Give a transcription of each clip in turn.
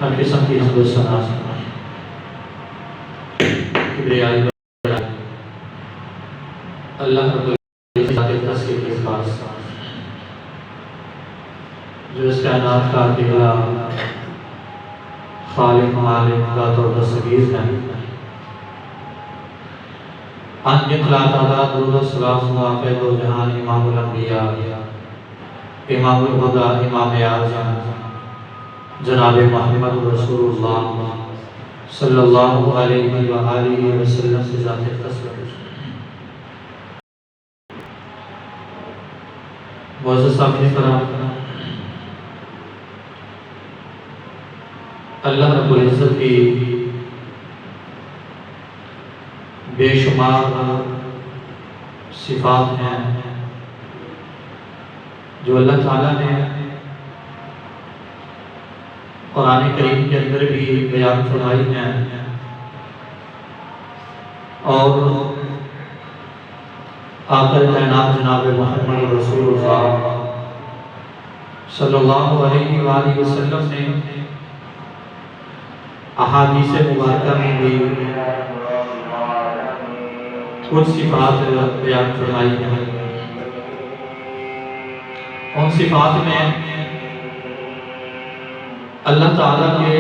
ہر قسم کی حمد و ثنا کبریائی اللہ رب العزت کے پاس جو اس کائنات کا اکیلا خالق مالک ذات و دستگیر ہے، ان کے خلا تعالیٰ درود و سلام واقع دو جہان امام الانبیاء امام الہدیٰ امام اعظم جناب محمد رسول اللہ صلی اللہ علیہ وآلہ وسلم سے ذات تصویر معزز سامعین کرام، اللہ رب العزت کی بے شمار صفات ہیں جو اللہ تعالیٰ نے قرآن کریم کے اندر بھی بیان فرمائی ہیں، اور آقا کائنات جناب محمد رسول اللہ صلی اللہ علیہ وآلہ وسلم نے احادیث مبارکہ میں بھی کچھ صفات بیان فرمائی ہیں۔ ان صفات میں اللہ تعالیٰ کے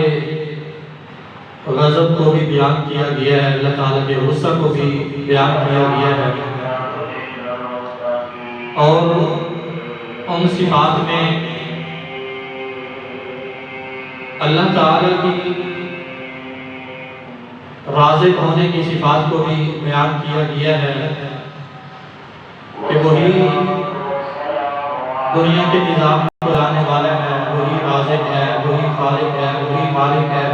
غضب کو بھی بیان کیا گیا ہے، اللہ تعالیٰ کے غصہ کو بھی بیان کیا گیا ہے، اور ان صفات میں اللہ تعالیٰ کی رازق ہونے کی صفات کو بھی بیان کیا گیا ہے کہ وہی دنیا کے نظام کو چلانے والا ہے، وہی رازق ہے، وہی خالق ہے، وہی مالک ہے،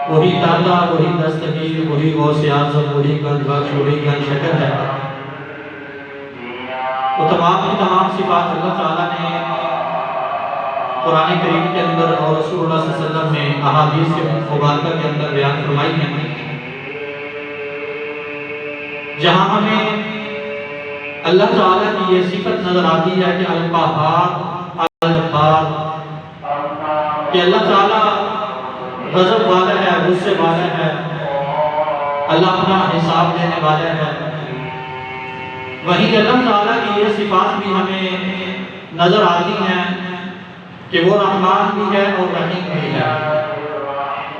وہی داتا، وہی دستگیر، وہی غوث اعظم، وہی گنج بخش، وہی گنج شکر ہے۔ تو تمام کی تمام صفات اللہ تعالیٰ نے قرآن کریم کے اندر اور رسول اللہ صلی اللہ علیہ وسلم نے احادیث کے مبارکہ کے اندر بیان فرمائی ہیں، جہاں ہمیں اللہ تعالیٰ کی یہ صفت نظر آتی ہے کہ القہار الجبار، کہ اللہ تعالیٰ غضب والا ہے، غصے والا ہے، اللہ اپنا حساب دینے والا ہے۔ وہیں اللہ تعالیٰ کی یہ صفات بھی ہمیں نظر آتی ہیں کہ وہ رحمان بھی ہے اور رحیم بھی ہے،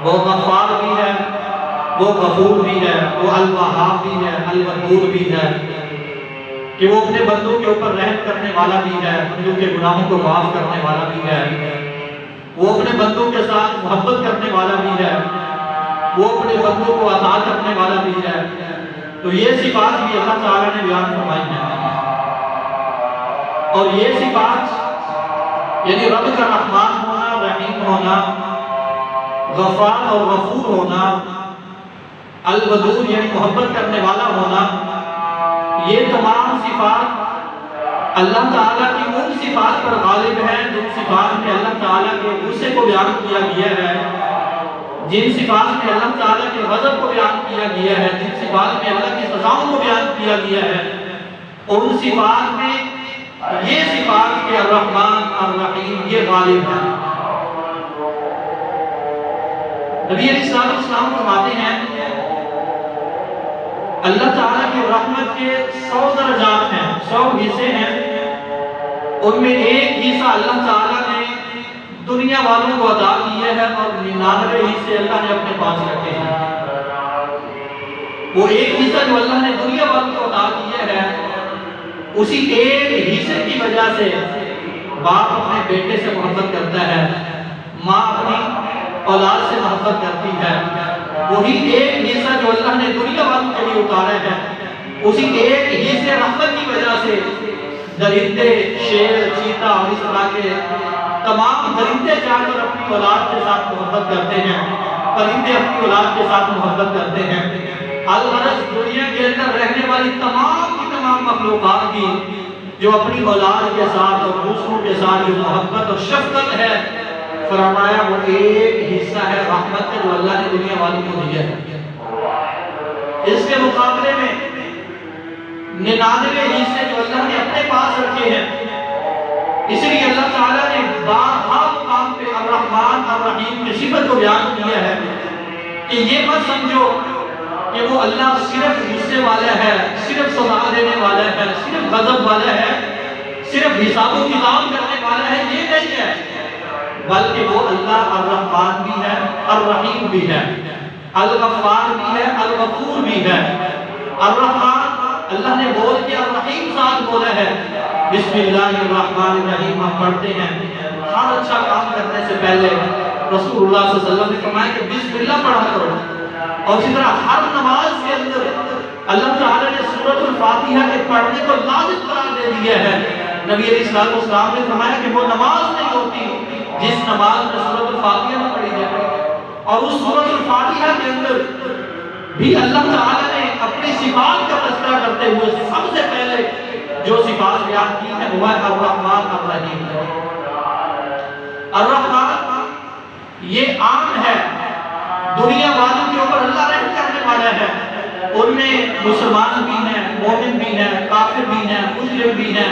وہ غفار بھی ہے، وہ غفور بھی ہے، وہ الوہاب بھی ہے، الودود بھی ہے، کہ وہ اپنے بندوں کے اوپر رحم کرنے والا بھی ہے، بندوں کے گناہوں کو معاف کرنے والا بھی ہے، وہ اپنے بندوں کے ساتھ محبت کرنے والا بھی ہے، وہ اپنے بندوں کو عطا کرنے والا بھی ہے۔ تو یہ صفات بھی اللہ تعالیٰ نے بیان فرمائی ہیں، اور یہ صفات یعنی رب کا رحمان ہونا، رحیم ہونا، غفار اور غفور ہونا، الودود یعنی محبت کرنے والا ہونا، یہ تمام صفات اللہ تعالیٰ کی ان صفات پر غالب ہیں جن صفات میں اللہ تعالیٰ کے غصے کو بیان کیا گیا ہے، جن صفات میں اللہ تعالیٰ کے غضب کو بیان کیا گیا ہے، جن صفات میں اللہ کی سزاؤں کو بیان کیا گیا ہے، ان صفات میں یہ صفات کے الرحمن الرحیم یہ غالب ہیں۔ نبی علیہ السلام فرماتے ہیں اللہ تعالیٰ کی رحمت کے 100 درجات ہیں، 100 حصے ہیں، ان میں ایک حصہ اللہ تعالیٰ نے دنیا والوں کو عطا کیا ہے اور 99 حصے اللہ نے اپنے پاس رکھے ہیں۔ وہ ایک حصہ جو اللہ نے دنیا والوں کو عطا کیا ہے، اسی ایک حصے کی وجہ سے باپ اپنے بیٹے سے محبت کرتا ہے، ماں اپنی اولاد سے محبت کرتی ہے۔ وہی ایک حصہ جو اللہ نے دنیا والوں کے لیے اتارا ہے، اسی ایک حصے رحمت کی وجہ سے درندے، شیر، چیتا اور اس طرح کے تمام درندے جا کر اپنی اولاد کے ساتھ محبت کرتے ہیں، پرندے اپنی اولاد کے ساتھ محبت کرتے ہیں۔ الغرض دنیا کے اندر رہنے والی تمام کی تمام مخلوقات کی جو اپنی اولاد کے ساتھ اور دوسروں کے ساتھ جو محبت اور شفقت ہے، فرمایا وہ ایک حصہ ہے رحمت کا جو اللہ نے دنیا والوں کو دیا ہے۔ اس کے مقابلے میں 99 حصے جو اللہ نے اپنے پاس رکھے ہیں، اس لیے اللہ تعالیٰ نے بارہا مقام پہ الرحمن الرحیم الرحیم کی صفت کو بیان کیا ہے کہ یہ مت سمجھو کہ وہ اللہ صرف غصے والا ہے، صرف سزا دینے والا ہے، صرف غضب والا ہے، صرف حساب و کتاب کرنے والا ہے، یہ نہیں ہے، بلکہ وہ اللہ الرحمن بھی ہے، الرحیم بھی ہے، الغفار بھی ہے، الغفور بھی ہے۔ الرحمن اللہ نے بول کے الرحیم ساتھ بولا ہے۔ بسم اللہ الرحمن الرحیم ہم پڑھتے ہیں، ہر اچھا کام کرنے سے پہلے رسول اللہ صلی اللہ علیہ وسلم نے فرمایا کہ بسم اللہ پڑھا کرو، اور اسی طرح ہر نماز کے اندر اللہ تعالیٰ نے سورۃ الفاتحہ کے پڑھنے کو لازم قرار دے دیا ہے۔ نبی علیہ السلام نے فرمایا کہ وہ نماز نہیں ہوتی جس نماز میں سورۃ الفاتحہ نہ پڑھی جائے، اور اس سورۃ الفاتحہ کے اندر بھی اللہ تعالیٰ نے اپنی صفات کا تذکرہ کرتے ہوئے سب سے پہلے جو صفات بیان کی ہے وہ ہے الرحمن الرحیم۔ الرحمن یہ عام ہے، دنیا والوں کے اوپر اللہ رحم کرنے والا ہے، ان میں مسلمان بھی ہیں، مومن بھی ہیں، کافر بھی ہیں، مجرم بھی ہیں،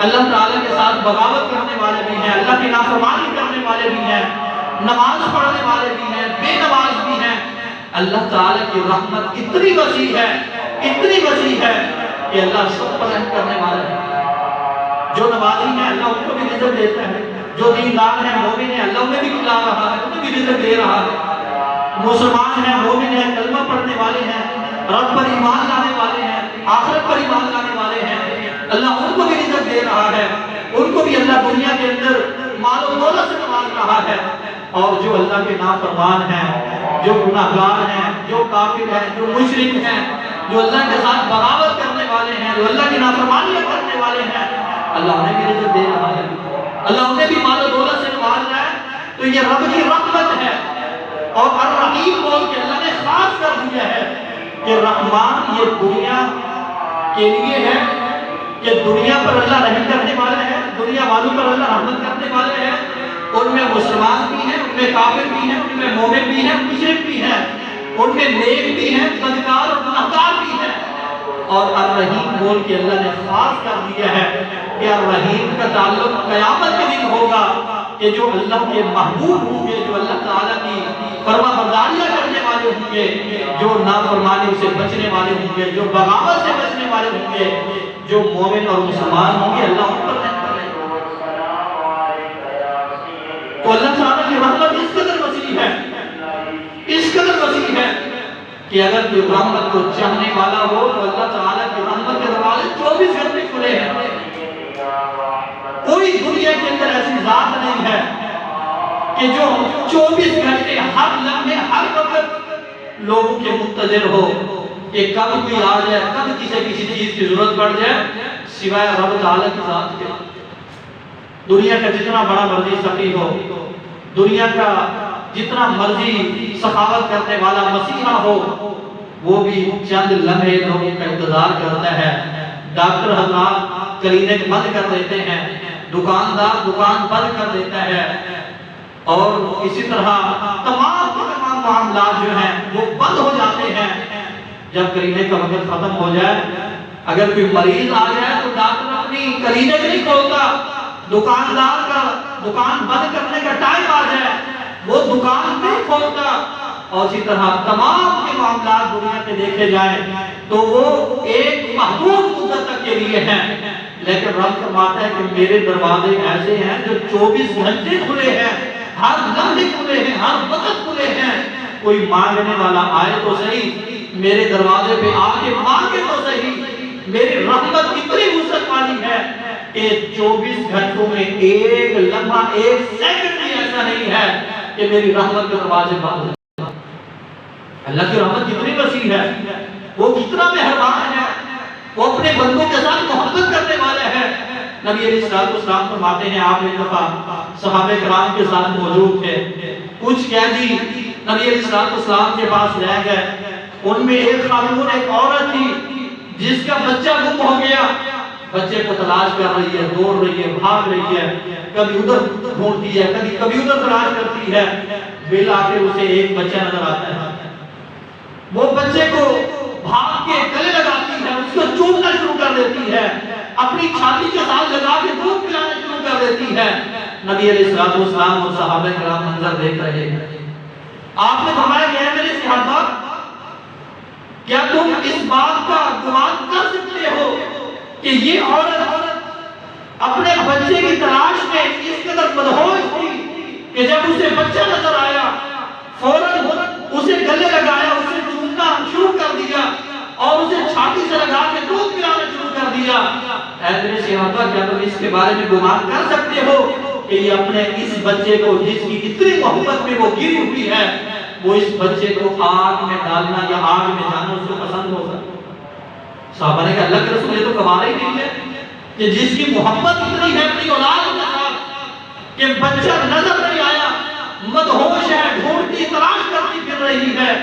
اللہ تعالیٰ کے ساتھ بغاوت کرنے والے بھی ہیں، اللہ کی نافرمانی کرنے والے بھی ہیں، نماز پڑھنے والے بھی ہیں، بے نماز بھی ہیں۔ اللہ تعالیٰ کی رحمت اتنی وسیع ہے، اتنی وسیع ہے کہ اللہ سب پر رحم کرنے والا ہے۔ جو نمازی ہیں اللہ ان کو بھی رزق دیتا ہے، جو دیندار ہیں مومن ہیں اللہ انہیں بھی کھلا رہا ہے، انہیں بھی رزق دے رہا ہے۔ مسلمان ہیں، مومن ہیں، کلمہ پڑھنے والے ہیں، رب پر ایمان لانے والے ہیں، آخرت پر ایمان لانے والے ہیں، اللہ ان کو بھی رزق دے رہا ہے، ان کو بھی اللہ دنیا کے اندر مال و دولت سے نواز رہا ہے۔ اور جو اللہ کے نافرمان ہیں، جو گناہگار ہیں، جو کافر ہیں، جو مشرک ہیں، جو اللہ کے ساتھ بغاوت کرنے والے ہیں، جو اللہ کی نافرمانیاں کرنے والے ہیں، اللہ انہیں بھی رزق دے رہا ہے، اللہ انہیں بھی مال و دولت سے نواز رہا ہے۔ تو یہ رب کی رحمت ہے، اور الرحیم بول کے اللہ نے خاص کر دیا ہے کہ رحمان یہ دنیا کے لیے ہے، کہ دنیا پر اللہ رحم کرنے والے ہیں، دنیا والوں پر اللہ رحمت کرنے والے ہیں، ان میں مسلمان بھی ہیں، ان میں کافر بھی ہیں، ان میں مومن بھی ہیں، مشرک بھی ہیں، ان میں نیک بھی ہیں، بدکار اور گناہگار بھی ہیں۔ اور الرحیم بول کے اللہ نے خاص کر دیا ہے کہ الرحیم کا تعلق قیامت کے دن ہوگا، کہ جو اللہ کے محبوب ہوں گے، جو اللہ تعالیٰ کی فرما برداریاں کرنے والے ہوں گے، جو نافرمانی سے بچنے والے ہوں گے، جو بغاوت سے بچنے والے ہوں گے، جو مومن اور مسلمان ہوں گے، اللہ ان پر رحم کرے گا۔ تو اللہ تعالیٰ کی رحمت اس قدر وسیع ہے، اس قدر وسیع ہے کہ اگر کوئی رحمت کو چاہنے والا ہو تو اللہ تعالیٰ کی رحمت کے دروازے 24 گھنٹے کھلے ہیں۔ کوئی دنیا کے اندر ایسی ذات نہیں ہے کہ جو 24 گھنٹے ہر لمحے ہر وقت لوگوں کے منتظر ہو کہ کب کوئی آ جائے، کب کسی چیز کی ضرورت پڑ جائے، سوائے رب تعالیٰ کی ذات کے۔ دنیا کا جتنا بڑا مرضی سخی ہو، دنیا کا جتنا مرضی سخاوت کرنے والا مسیحا ہو، وہ بھی چند لمحے لوگوں کا انتظار کرتا ہے۔ ڈاکٹر حضرات کلینک بند کر دیتے ہیں، دکاندار دکان بند کر دیتا ہے، اور اسی طرح تمام معاملات جو ہیں وہ بند ہو جاتے ہیں۔ جب کلینک کا وقت ختم ہو جائے، اگر کوئی مریض آ جائے تو ڈاکٹر اپنی کلینک نہیں کھولتا، دکاندار کا دکان بند کرنے کا ٹائم آ جائے وہ دکان نہیں کھولتا۔ اور اسی طرح تمام کے معاملات دنیا کے دیکھے جائیں تو وہ ایک محدود مدت تک کے لیے ہیں، لیکن رب فرماتا ہے کہ میرے دروازے ایسے ہیں جو 24 گھنٹے کھلے ہیں، ہر لمحے کھلے ہیں، ہر وقت کھلے ہیں۔ کوئی مانگنے والا آئے تو صحیح، میرے دروازے پہ آ کے مانگے تو صحیح۔ میری رحمت اتنی وسعت والی ہے کہ 24 گھنٹوں میں ایک لمحہ، ایک سیکنڈ بھی ایسا نہیں ہے کہ میری رحمت کے دروازے بند ہیں۔ اللہ کی رحمت کتنی وسیع ہے، وہ کتنا مہربان ہے، وہ اپنے بندوں کے ساتھ محبت کرنے والا ہے۔ نبی علیہ السلام فرماتے ہیں، آپ ایک دفعہ صحابہ کرام کے ساتھ موجود تھے، کچھ قیدی نبی علیہ السلام کے پاس لے گئے، ان میں ایک خاتون، ایک عورت تھی جس کا بچہ گم ہو گیا، بچے کو تلاش کر رہی ہے، دوڑ رہی ہے، بھاگ رہی ہے، کبھی ادھر ڈھونڈتی ہے، کبھی ادھر تلاش کرتی ہے، بالآخر اسے ایک بچہ نظر آتا ہے، وہ بچے کو بھاگ کے گلے لگاتی ہے، اس کو چومنا شروع کر دیتی ہے، اپنی چھاتی کے ساتھ لگا کے دودھ پلانا شروع کر دیتی ہے۔ نبی علیہ الصلوۃ والسلام اور صحابہ کرام منظر دیکھ رہے ہیں۔ آپ نے فرمایا کہ اے میرے صحابہ، کیا تم اس بات کا گمان کر سکتے ہو کہ یہ عورت اپنے بچے کی تلاش میں اس قدر مدہوش تھی کہ جب اسے بچہ نظر آیا فوراً اسے گلے لگایا، اسے چومنا شروع کر دیا اور اسے چھاتی سے لگا کے دودھ پلانا شروع کر دیا؟ اے میرے صحابہ، کیا تم اس کے بارے میں گمان کر سکتے ہو کہ یہ اپنے اس بچے کو جس کی اتنی محبت میں وہ گری ہوئی ہے، وہ اس بچے کو آگ میں ڈالنا یا آگ میں جانا اس کو پسند ہوگا؟ صحابہ نے کہا اللہ کے رسول، یہ تو کمال ہی نہیں ہے کہ جس کی محبت اتنی ہے اپنی اولاد کے ساتھ کہ بچہ نظر نہیں آیا، مدہوش ہے، ڈھونڈتی تلاش کرتی پھر رہی ہے،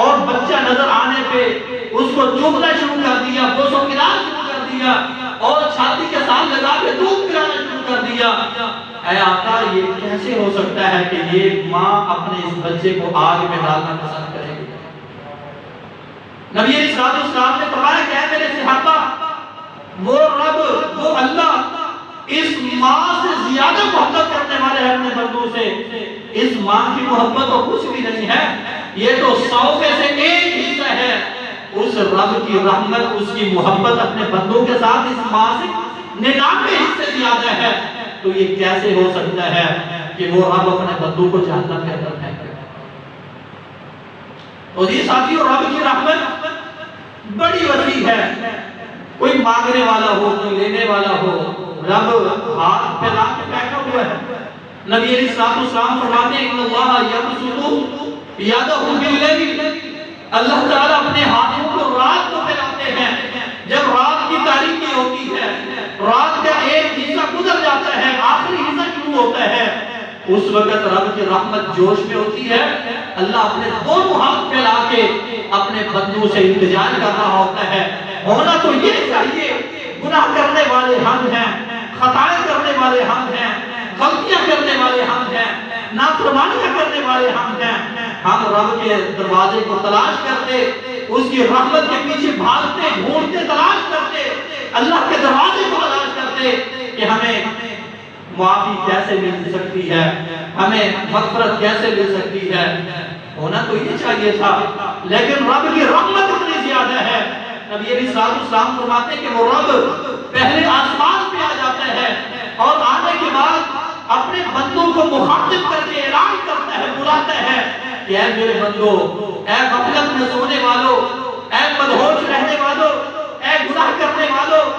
اور بچہ نظر آنے پہ اس کو چومنا شروع کر دیا، بوسوں کی راہ شروع کر دیا اور چھاتی کے ساتھ لگا کے دودھ پلانا شروع کر دیا۔ اے آقا، یہ کیسے ہو سکتا ہے کہ یہ ماں اپنے اس بچے کو آگ میں ڈالنا پسند کرے گی؟ نبی علیہ الصلوۃ والسلام نے فرمایا کہ اے میرے صحابہ، وہ رب، وہ اللہ اس ماں سے زیادہ محبت کرنے والے ہیں اپنے بندوں سے۔ اس ماں کی محبت تو کچھ بھی نہیں ہے، یہ تو 100 میں سے 1 حصہ ہے۔ اس رب کی رحمت، اس کی محبت اپنے بندوں کے ساتھ اس ماں سے 99 حصے زیادہ ہے۔ تو یہ کیسے ہو سکتا ہے کہ وہ رب اپنے بندوں کو جہنم کے اندر پھینک دے؟ تو جی ساتھیو، رب کی رحمت بڑی وسیع ہے۔ کوئی مانگنے والا ہو، کوئی لینے والا ہو، رب ہاتھ پھیلا کے بیٹھا ہوا ہے۔ نبی علیہ الصلوۃ والسلام فرماتے ہیں ان اللہ یبسط یدہ باللیل، اللہ تعالیٰ اپنے ہاتھوں کو رات کو پھیلاتے ہیں جب رات کی تاریکی ہوتی ہے، رات کا ایک حصہ گزر جاتا ہے، آخری حصہ شروع ہوتا ہے، اس وقت رب کی رحمت جوش میں ہوتی ہے۔ اللہ اپنے دونوں ہاتھ پھیلا کے اپنے بندوں سے التجا کر رہا ہوتا ہے۔ ہونا تو یہ چاہیے، گناہ کرنے والے ہم ہیں، خطائیں کرنے والے ہم ہیں، غلطیاں کرنے والے ہم ہیں، نافرمانیاں کرنے والے ہم ہیں، ہم رب کے دروازے کو تلاش کرتے، اس کی رحمت کے پیچھے بھاگتے، ڈھونڈتے، تلاش کرتے، اللہ کے دروازے کو تلاش کرتے کہ ہمیں معافی کیسے مل سکتی ہے، ہمیں مغفرت کیسے مل سکتی ہے۔ ہونا تو یہ چاہیے تھا، لیکن رب کی رحمت اتنی زیادہ ہے۔ نبی علیہ الصلوۃ والسلام فرماتے ہیں کہ وہ رب پہلے آسمان پہ آ جاتا ہے اور آنے کے بعد اپنے بندوں کو مخاطب کر کے اعلان کرتا ہے، بلاتا ہے کہ اے میرے بندو، اے غفلت میں سونے والوں، اے مدہوش رہنے والوں، اے گناہ کرنے والوں،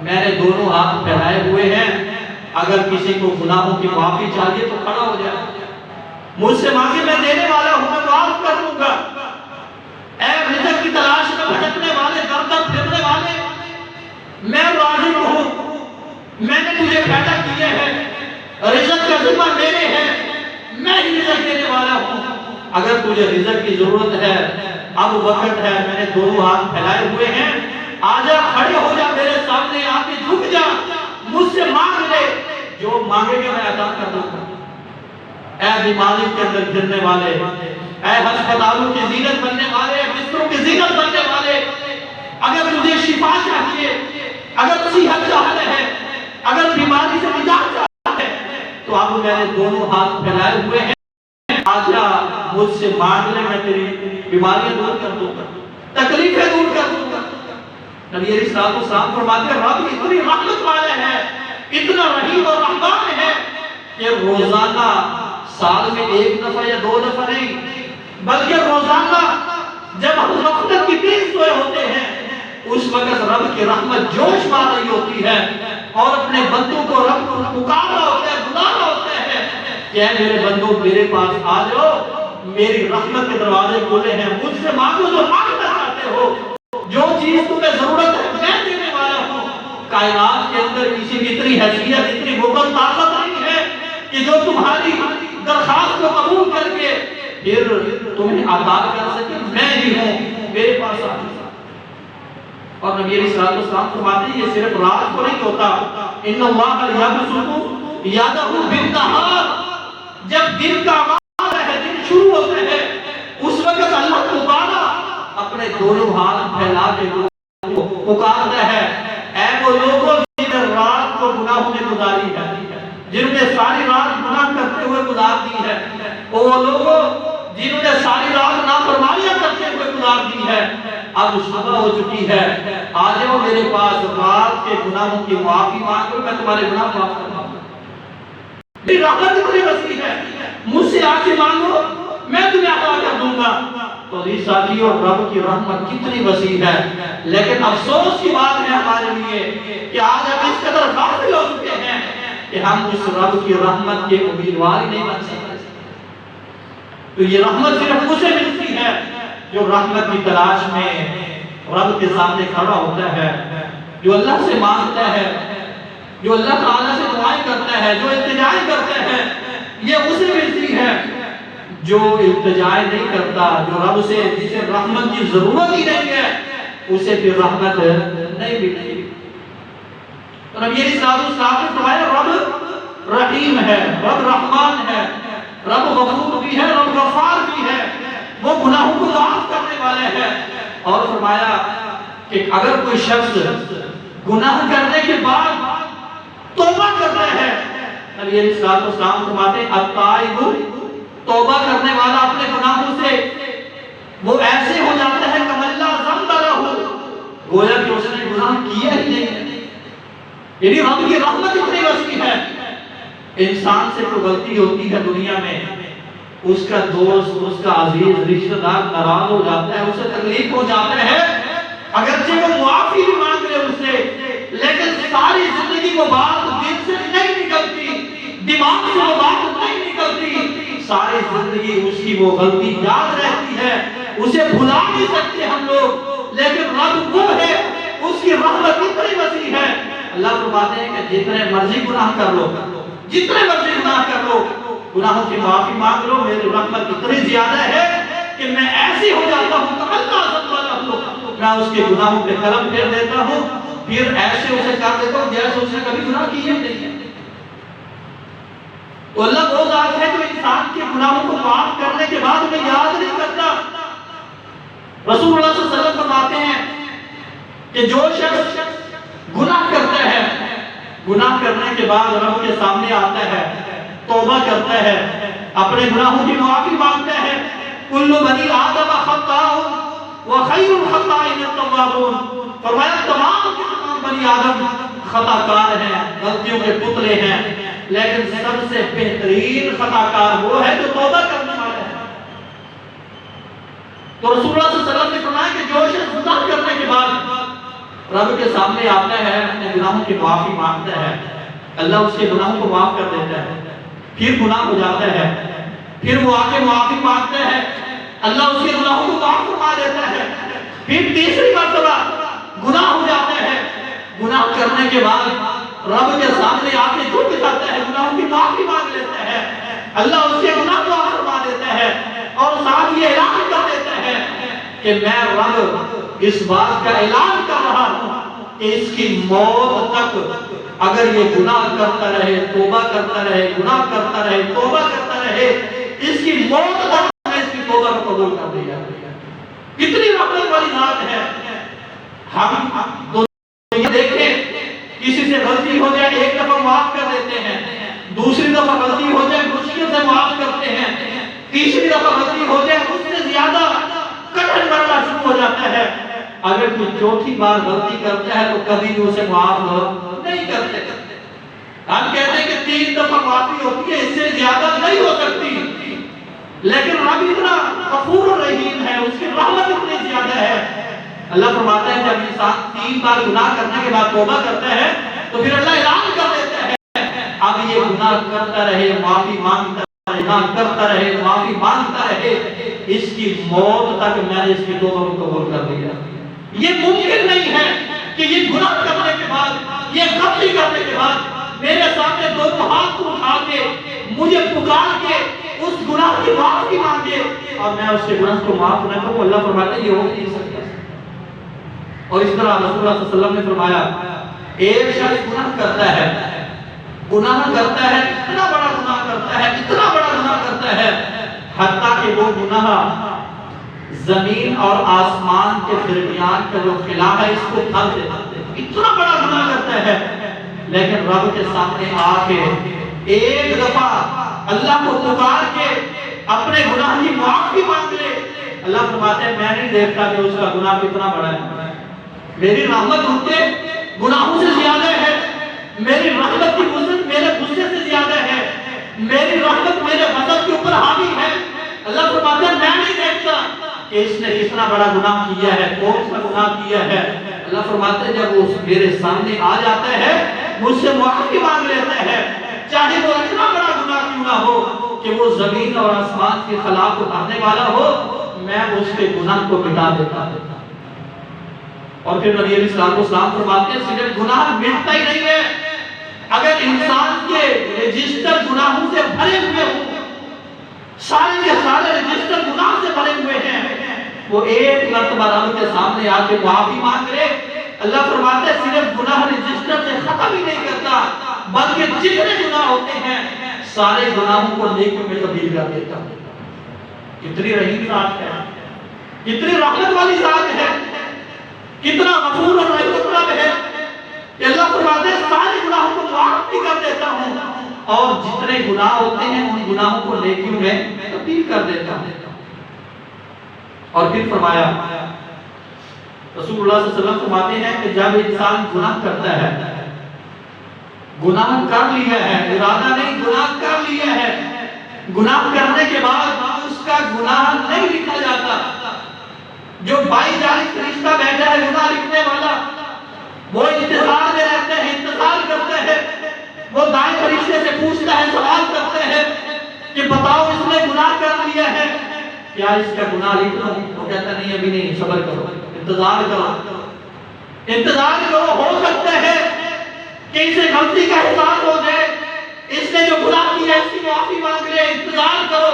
میں نے دونوں ہاتھ پھیلائے ہوئے ہیں، اگر کسی کو گناہوں کی معافی چاہیے تو کھڑا ہو جائے، مجھ سے مانگے میں دینے والا ہوں، میں معاف کر دوں گا۔ اے رزق کی تلاش میں بھٹکنے والے، در در پھرنے والے، میں راضی ہوں، میں نے تجھے پیدا کیا ہے، رزق کا ذمہ میرے ہے، میں ہی رزق دینے والا ہوں، اگر تجھے رزق کی ضرورت ہے اب وقت ہے، میں نے دونوں ہاتھ پھیلائے ہوئے ہیں، آجا کھڑے ہو جا میرے سامنے، آ کے جھک جا، مجھ سے مانگ لے، جو مانگے گے میں عطا کر دوں گا۔ اے بیماری کے اندر گرنے والے، اے ہسپتالوں کی زینت بننے والے، بستروں کی زینت بننے والے، اگر تجھے شفا چاہیے، اگر صحت چاہتا ہے، اگر بیماری سے نجات چاہتا ہے، تو اب میں نے دونوں ہاتھ پھیلائے ہوئے ہیں، آجا مجھ سے مانگ لے، میں تیری بیماریاں دور کر دوں گا، تکلیفیں دور کر دوں گا۔ نبی علیہ الصلوۃ والسلام فرماتے ہیں رب اتنی رحمت والا ہے، اتنا رحیم اور رحمان ہے کہ روزانہ سال میں 1 دفعہ یا 2 دفعہ نہیں، بلکہ روزانہ جب ہم غفلت کی نیند سوئے ہوتے ہیں، اس وقت رب کی رحمت جوش مار رہی ہوتی ہے اور اپنے بندوں کو رب پکار رہا ہوتا ہے، بلا رہا ہوتا ہے کہ اے میرے بندوں میرے پاس آ جاؤ، میری رحمت کے دروازے کھلے ہیں، مجھ سے مانگو جو مانگنا چاہتے ہو، جو چیز تمہیں ضرورت ہے میں دینے والا ہوں۔ کائنات کے اندر کسی کی اتنی حیثیت، اتنی مقدس طاقت نہیں ہے کہ جو تمہاری درخواست کو قبول کر کے پھر تمہیں عطا کر سکے، میں ہی ہوں، میرے پاس آ جاؤ۔ اور نبی علیہ الصلوۃ والسلام فرماتے ہیں یہ صرف رات کو نہیں ہوتا، ان اللہ یبسط یدہ بالنہار، جب دن کا آغاز ہے، دن شروع ہوتا ہے، اس وقت اللہ تعالیٰ اپنے دونوں ہاتھ پھیلا کے پکارتا ہے، اے وہ لوگوں جنہیں رات کو گناہوں نے گزاری ہے، جن لوگوں جنہوں نے ساری رات نافرمانیاں کرتے ہوئے گزار دی ہے، اب صبح ہو چکی ہے، آ جاؤ میرے پاس، رات کے گناہوں کی معافی مانگو، میں تمہارے گناہ معاف کر دوں گا۔ میری رحمت اتنی وسیع ہے، مجھ سے آ کے مانگو، میں تمہیں عطا کر دوں گا۔ تو یہ ساتھیوں، رب کی رحمت کتنی وسیع ہے، لیکن افسوس کی بات ہے ہمارے لیے کہ آج ہم اس قدر غافل ہو چکے ہیں کہ ہم اس رب کی رحمت کے امیدوار ہی نہیں بن سکتے۔ تو یہ رحمت صرف اسے ملتی ہے جو رحمت کی تلاش میں رب کے سامنے کھڑا ہوتا ہے، جو اللہ سے مانگتا ہے، جو اللہ تعالیٰ سے دعائیں کرتا ہے، جو التجائیں کرتا ہے، یہ اسے ملتی ہے۔ جو التجائیں نہیں کرتا، جو رب سے جسے رحمت کی ضرورت ہی نہیں ہے، اسے پھر رحمت نہیں ملتی۔ تو نبی علیہ السلام نے فرمایا رب رحیم ہے، رب رحمان ہے، رب غفور بھی ہے، رب غفار بھی ہے، وہ گناہوں کو معاف کرنے والے ہیں۔ اور فرمایا کہ اگر کوئی شخص گناہ کرنے کے بعد توبہ کرتا ہے، نبی علیہ السلام فرماتے ہیں التائب، توبہ کرنے والا اپنے گناہوں سے وہ ایسے ہو جاتا ہے کہ اللہ ذنب لہ، گویا کہ اس نے گناہ کیا ہی نہیں ہے۔ یعنی رب کی رحمت اتنی وسیع ہے، انسان سے کوئی غلطی ہوتی ہے دنیا میں، اس کا دوست، اس کا عزیز، رشتہ دار ناراض ہو جاتا ہے، اسے تکلیف ہو جاتا ہے، اگرچہ وہ معافی بھی مانگ لے اس سے، لیکن ساری زندگی وہ بات دل سے نہیں نکلتی، دماغ سے وہ بات نہیں نکلتی، ساری زندگی اس کی وہ غلطی یاد رہتی ہے، اسے بھلا نہیں سکتے ہم لوگ، لیکن رب وہ ہے، اس کی رحمت اتنی وسیع ہے۔ اللہ فرماتے ہیں کہ جتنے مرضی گناہ کر لو، جتنے مرضی گناہ کر لو، گناہوں کی معافی مانگ لو، میری رحمت اتنی زیادہ ہے کہ میں ایسی ہو جاتا ہوں کہ اللہ ذنب لہ، میں اس کے گناہوں پہ قلم پھیر دیتا ہوں، پھر ایسے اسے کر دیتا ہوں جیسے اس نے کبھی گناہ کیے نہیں ہے۔ تو اللہ وہ ذات ہے جو انسان کے گناہوں کو معاف کرنے کے بعد انہیں یاد نہیں کرتا۔ رسول اللہ صلی اللہ علیہ وسلم فرماتے ہیں کہ جو شخص گناہ کرتا ہے، گناہ کرنے کے بعد رب کے سامنے آتا ہے، توبہ کرتا ہے، اپنے گناہوں کی معافی مانگتا ہے، کل بنی آدم خطاء وخیر الخطائین التوابون، فرمایا تمام بنی آدم خطا کار ہیں، غلطیوں کے پتلے ہیں، لیکن سب سے بہترین خطا کار وہ ہے جو توبہ کرنے والا ہے۔ تو رسول اللہ صلی اللہ علیہ وسلم نے فرمایا کہ جو شخص گناہ کرنے کے بعد رب کے سامنے آتا ہے، اپنے گناہوں کی معافی مانگتا ہے، اللہ اس کے گناہوں کو معاف کر دیتا ہے، پھر گناہ ہو جاتا ہے، پھر وہ آ کے معافی مانگتا ہے، اللہ اس کے گناہوں کو معاف فرما دیتا ہے، پھر تیسری مرتبہ گناہ ہو جاتا ہے، گناہ کرنے کے بعد رب کے سامنے آ کے جھک جاتا ہے، گناہوں کی معافی مانگ لیتا ہے، اللہ اس کے گناہ کو معاف فرما دیتا ہے، اور ساتھ یہ اعلان کر دیتا ہے کہ میں رب اس بات کا اعلان کر رہا ہوں کہ اس کی موت تک اگر یہ گناہ کرتا رہے، توبہ کرتا رہے، گناہ کرتا رہے، توبہ کرتا رہے، اس کی موت تک میں اس کی توبہ کو قبول کر دیا۔ کتنی رحمت والی ذات ہے۔ ہم تو یہ دیکھیں، کسی سے غلطی ہو جائے ایک دفعہ معاف کر دیتے ہیں، دوسری دفعہ غلطی ہو جائے مشکل سے معاف کرتے ہیں، تیسری دفعہ غلطی ہو جائے اس سے زیادہ کٹھن بننا شروع ہو جاتا ہے، اگر کوئی چوتھی بار غلطی کرتا ہے تو کبھی بھی اسے معاف نہیں کرتے۔ ہم کہتے ہیں کہ 3 دفعہ معافی ہوتی ہے، اس سے زیادہ نہیں ہو سکتی، لیکن رب اتنا غفور و رحیم ہے، اس کی رحمت اتنی زیادہ ہے۔ اللہ فرماتا ہے جب انسان 3 بار گناہ کرنے کے بعد توبہ کرتا ہے تو پھر اللہ اعلان کر دیتا ہے اب یہ گناہ کرتا رہے، معافی مانگتا رہے، گناہ کرتا رہے، معافی مانگتا رہے، اس کی موت تک میں نے اس کی توبہ کو قبول کر دیا۔ یہ ممکن نہیں ہے کہ یہ گناہ کرنے کے بعد، یہ غلطی کرنے کے بعد میرے سامنے 2 ہاتھ اٹھا کے مجھے پکار کے اس گناہ کی معافی مانگے اور میں اس کے گناہ کو معاف نہ کروں۔ اللہ فرماتا ہے یہ ہو نہیں سکتا۔ اور اس طرح رسول اللہ صلی اللہ علیہ وسلم نے فرمایا ایک شخص گناہ کرتا ہے، اتنا بڑا گناہ کرتا ہے، اتنا بڑا گناہ کرتا ہے، حتیٰ کہ وہ گناہ زمین اور آسمان کے درمیان کا جو خلا ہے اس کو پھل دیتا ہے، اتنا بڑا گناہ کرتا ہے، لیکن رب کے سامنے آ کے ایک دفعہ اللہ کو پکار کے اپنے معافی مانگ لے، اللہ فرماتے ہیں میں نہیں دیکھتا کہ اس کا گناہ کتنا بڑا ہے، میری رحمت ان کے گناہوں سے زیادہ ہے، میری رحمت کی وسعت میرے غصے سے زیادہ ہے، میری رحمت میرے غضب کے اوپر حاوی ہے۔ اللہ فرماتے ہیں میں نہیں دیکھتا کہ اس نے کتنا بڑا گناہ کیا ہے، کون سا گناہ کیا ہے۔ اللہ فرماتے ہیں جب وہ میرے سامنے آ جاتا ہے، مجھ سے معافی مانگ لیتا ہے، چاہے وہ اتنا بڑا گناہ کیوں نہ ہو کہ وہ زمین اور آسمان کے خلاف اٹھانے والا ہو، میں اس کے گناہ کو مٹا دیتا ہوں۔ اور پھر نبی علیہ السلام فرماتے ہیں صرف گناہ مٹتا ہی نہیں ہے، اگر انسان کے رجسٹر گناہوں سے بھرے ہوئے ہوں، سارے کے سارے رجسٹر گناہ سے بھرے ہوئے ہیں، وہ ایک مرتبہ رب کے سامنے آ کے معافی مانگ لے، اللہ فرماتے ہیں صرف گناہ رجسٹر سے ختم ہی نہیں کرتا، بلکہ جتنے گناہ ہوتے ہیں سارے گناہوں کو نیکیوں میں تبدیل کر دیتا ہوں۔ کتنی رحیم ذات ہے، کتنی رحمت والی ذات ہے، کتنا غفور اور رحیم رب ہے کہ اللہ فرماتے ہیں سارے گناہوں کو معاف بھی کر دیتا ہوں اور جتنے گناہ ہوتے ہیں ان گناہوں کو نیکیوں میں تبدیل کر دیتا ہوں۔ اور پھر فرمایا رسول اللہ صلی اللہ علیہ وسلم فرماتے ہیں کہ جب انسان گناہ کرتا ہے، گناہ کر لیا ہے، ارادہ نہیں گناہ کر لیا ہے، گناہ کرنے کے بعد اس کا گناہ نہیں لکھا جاتا، جو بھائی جان فرشتہ بیٹھا ہے گناہ لکھنے والا، وہ انتظار میں رہتے ہیں، انتظار کرتے ہیں، وہ دائیں فرشتے سے پوچھتا ہے، سوال کرتے ہیں کہ بتاؤ اس نے گناہ کر لیا ہے، کیا اس کا گناہ لکھ لوں؟ وہ کہتا نہیں ابھی نہیں، صبر کرو، انتظار کرو، انتظار کرو، ہو سکتا ہے کہ اسے غلطی کا احساس ہو جائے، اس نے جو گناہ کیا ہے اس کی معافی مانگ لے، انتظار کرو۔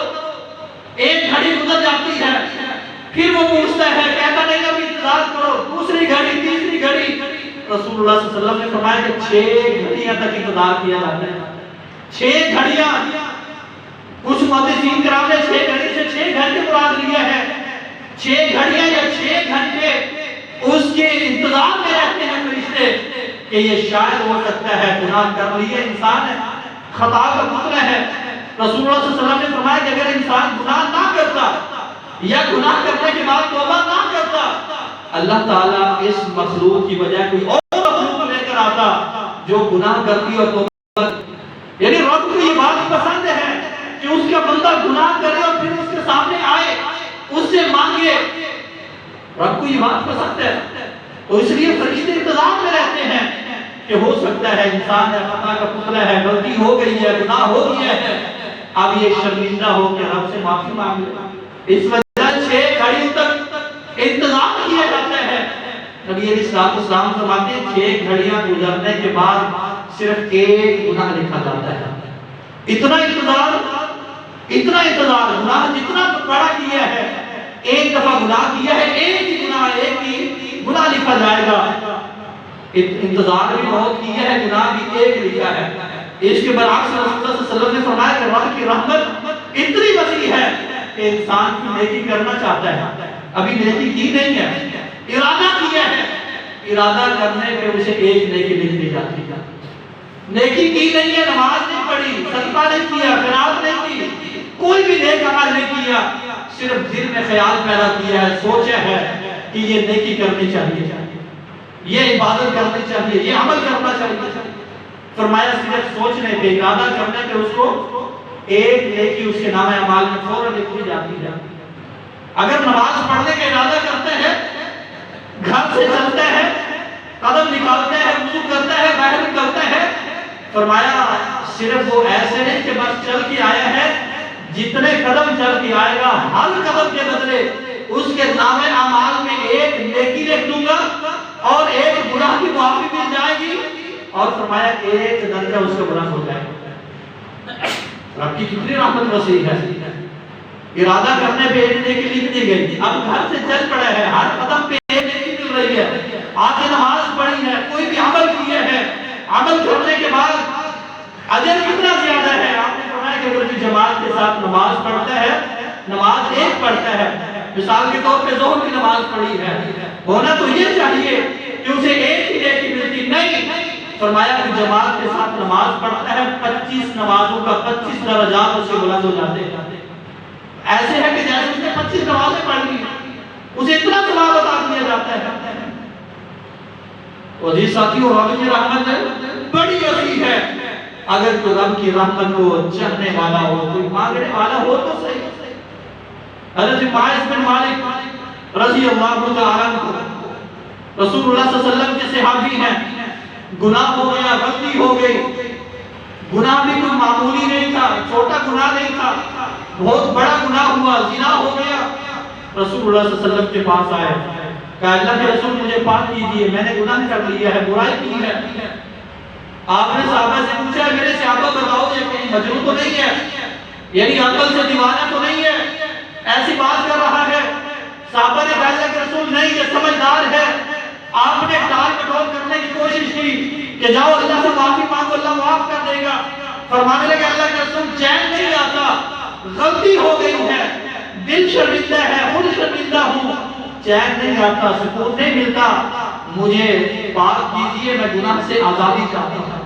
ایک گھڑی گزر جاتی ہے، پھر وہ پوچھتا ہے، کہتا نہیں ابھی انتظار کرو، دوسری گھڑی، تیسری گھڑی۔ رسول اللہ صلی اللہ علیہ وسلم نے فرمایا کہ 6 گھڑیاں تک انتظار کیا جاتا ہے، 6 گھڑیاں۔ کچھ محدثین کرام نے 6 گھڑی سے 6 گھنٹے مراد لیا ہے، 6 گھڑیاں یا 6 گھنٹے اس کے انتظار میں رہتے ہیں فرشتے کہ یہ شاید ہو سکتا ہے گناہ کر لیے، انسان ہے، خطا کا پتلا ہے۔ رسول اللہ صلی اللہ علیہ وسلم نے فرمایا کہ اگر انسان گناہ نہ کرتا یا گناہ کرنے کے بعد توبہ نہ کرتا، اللہ تعالیٰ اس مخلوق کی بجائے کوئی اور مخلوق لے کر آتا جو گناہ کرتی اور توبہ، یعنی رب کو یہ بات پسند ہے کہ اس کا بندہ گناہ کرے اور پھر اس کے سامنے آئے، اس سے مانگے، رب کو یہ بات پسند ہے۔ تو اس لیے فرشتے انتظار میں رہتے ہیں کہ ہو سکتا ہے انسان ہے، خطا کا پتلا ہے، غلطی ہو گئی ہے، گناہ ہو گیا ہے، اب یہ شرمندہ ہو کہ رب سے معافی مانگ لے۔ اس وجہ 6 گھڑیوں تک انتظار کیا جاتا ہے۔ نبی علیہ السلام فرماتے ہیں 6 گھڑیاں گزرنے کے بعد صرف ایک گناہ لکھا جاتا ہے۔ اتنا انتظار، اتنا انتظار، گناہ جتنا بڑا کیا ہے، ایک دفعہ گناہ کیا ہے، ایک ہی گناہ لکھا جائے گا۔ انتظار بھی بہت کیا ہے، گناہ بھی ایک لکھا ہے۔ اس کے برعکس رسول اللہ صلی اللہ علیہ وسلم نے فرمایا کہ رب کی رحمت اتنی وسیع ہے کہ انسان کی نیکی کرنا چاہتا ہے، ابھی نیکی کی نہیں ہے، ارادہ کیا ہے، ارادہ کرنے پہ اسے ایک نیکی لکھ دی جاتی ہے۔ نیکی کی نہیں ہے، نماز نہیں پڑھی، صدقہ نہیں کیا، قرات نہیں کی، کوئی بھی نیک عمل نہیں کیا، صرف دل میں خیال پیدا کیا ہے، سوچا ہے کہ یہ نیکی کرنی چاہیے، یہ عبادت کرنی چاہیے، یہ عمل کرنا چاہیے، فرمایا صرف سوچنے پہ، ارادہ کرنے پہ اس کو ایک نیکی اس کے نام اعمال میں فوراً لکھ دی جاتی ہے۔ اگر نماز پڑھنے کا ارادہ کرتے ہیں، گھر سے چلتے ہیں، قدم نکالتے ہیں، وضو کرتے ہیں، باہر نکلتے ہیں، فرمایا صرف وہ ایسے نہیں کہ بس چل کے آیا ہے، جتنے قدم چل کے آئے گا ہر قدم کے بدلے اس کے نام اعمال میں ایک نیکی لکھ دوں گا اور ایک گناہ کی معافی مل جائے گی، اور فرمایا ایک درجہ اس کا گناہ ہو جائے گا۔ رب کی کتنی رحمت وسیع ہے، ارادہ کرنے پہ ایک نیکی لکھ دی گئی، اب گھر سے چل پڑے ہیں، ہر قدم پہ ایک نیکی مل رہی ہے، آج نماز پڑھی ہے، کوئی بھی عمل کیا ہے، عمل کرنے کے بعد اجر کتنا زیادہ ہے۔ آپ نے فرمایا کہ اگر جماعت کے ساتھ نماز پڑھتا ہے، نماز ایک پڑھتا ہے، مثال کے طور پہ ظہر کی نماز پڑھی ہے، ہونا تو یہ چاہیے کہ اسے ایک ہی نیکی ملتی، نہیں، فرمایا کہ جماعت کے ساتھ نماز پڑھتا ہے، 25 نمازوں کا 25 درجات اس سے بلند ہو جاتے ہیں۔ ایسے ہے کہ جیسے اس نے 25 نمازیں پڑھ لی، اسے اتنا ثواب عطا کیا جاتا ہے۔ عزیز ساتھیوں، رب کی رحمت بڑی وسیع ہے۔ اگر کوئی رب کی رحمت کو چاہنے والا ہو، کوئی مانگنے والا ہو تو صحیح۔ حضرت معاذ بن مالک رضی اللہ تعالیٰ عنہ رسول اللہ صلی اللہ علیہ وسلم کے صحابی ہیں، گناہ ہو گیا، غلطی ہو گئی، گناہ بھی کوئی معمولی نہیں تھا، چھوٹا گناہ نہیں تھا، بہت بڑا گناہ ہوا، زنا ہو گیا۔ رسول اللہ صلی اللہ علیہ وسلم کے پاس آئے، کہا اللہ کے رسول مجھے پاک کیجئے، میں نے گناہ کر لیا ہے، برائی کی ہے۔ آپ نے صحابہ سے پوچھا، میرے صحابہ بتاؤ یہ کہیں مجنون تو نہیں ہے، یعنی عقل سے دیوانہ تو نہیں ہے، ایسی بات کر رہا ہے؟ صحابہ نے کہا اللہ کے رسول نہیں، یہ سمجھدار ہے۔ آپ نے ٹال مٹول کرنے کی کوشش کی کہ جاؤ اللہ سے معافی مانگو، اللہ معاف کر دے گا۔ فرمانے لگے اللہ کے رسول چین نہیں آتا، غلطی ہو گئی ہے، دل شرمندہ ہے، خود شرمندہ ہوں، چین نہیں آتا، سکون نہیں ملتا، مجھے پاک کیجئے، میں گناہ سے آزادی چاہتا ہوں۔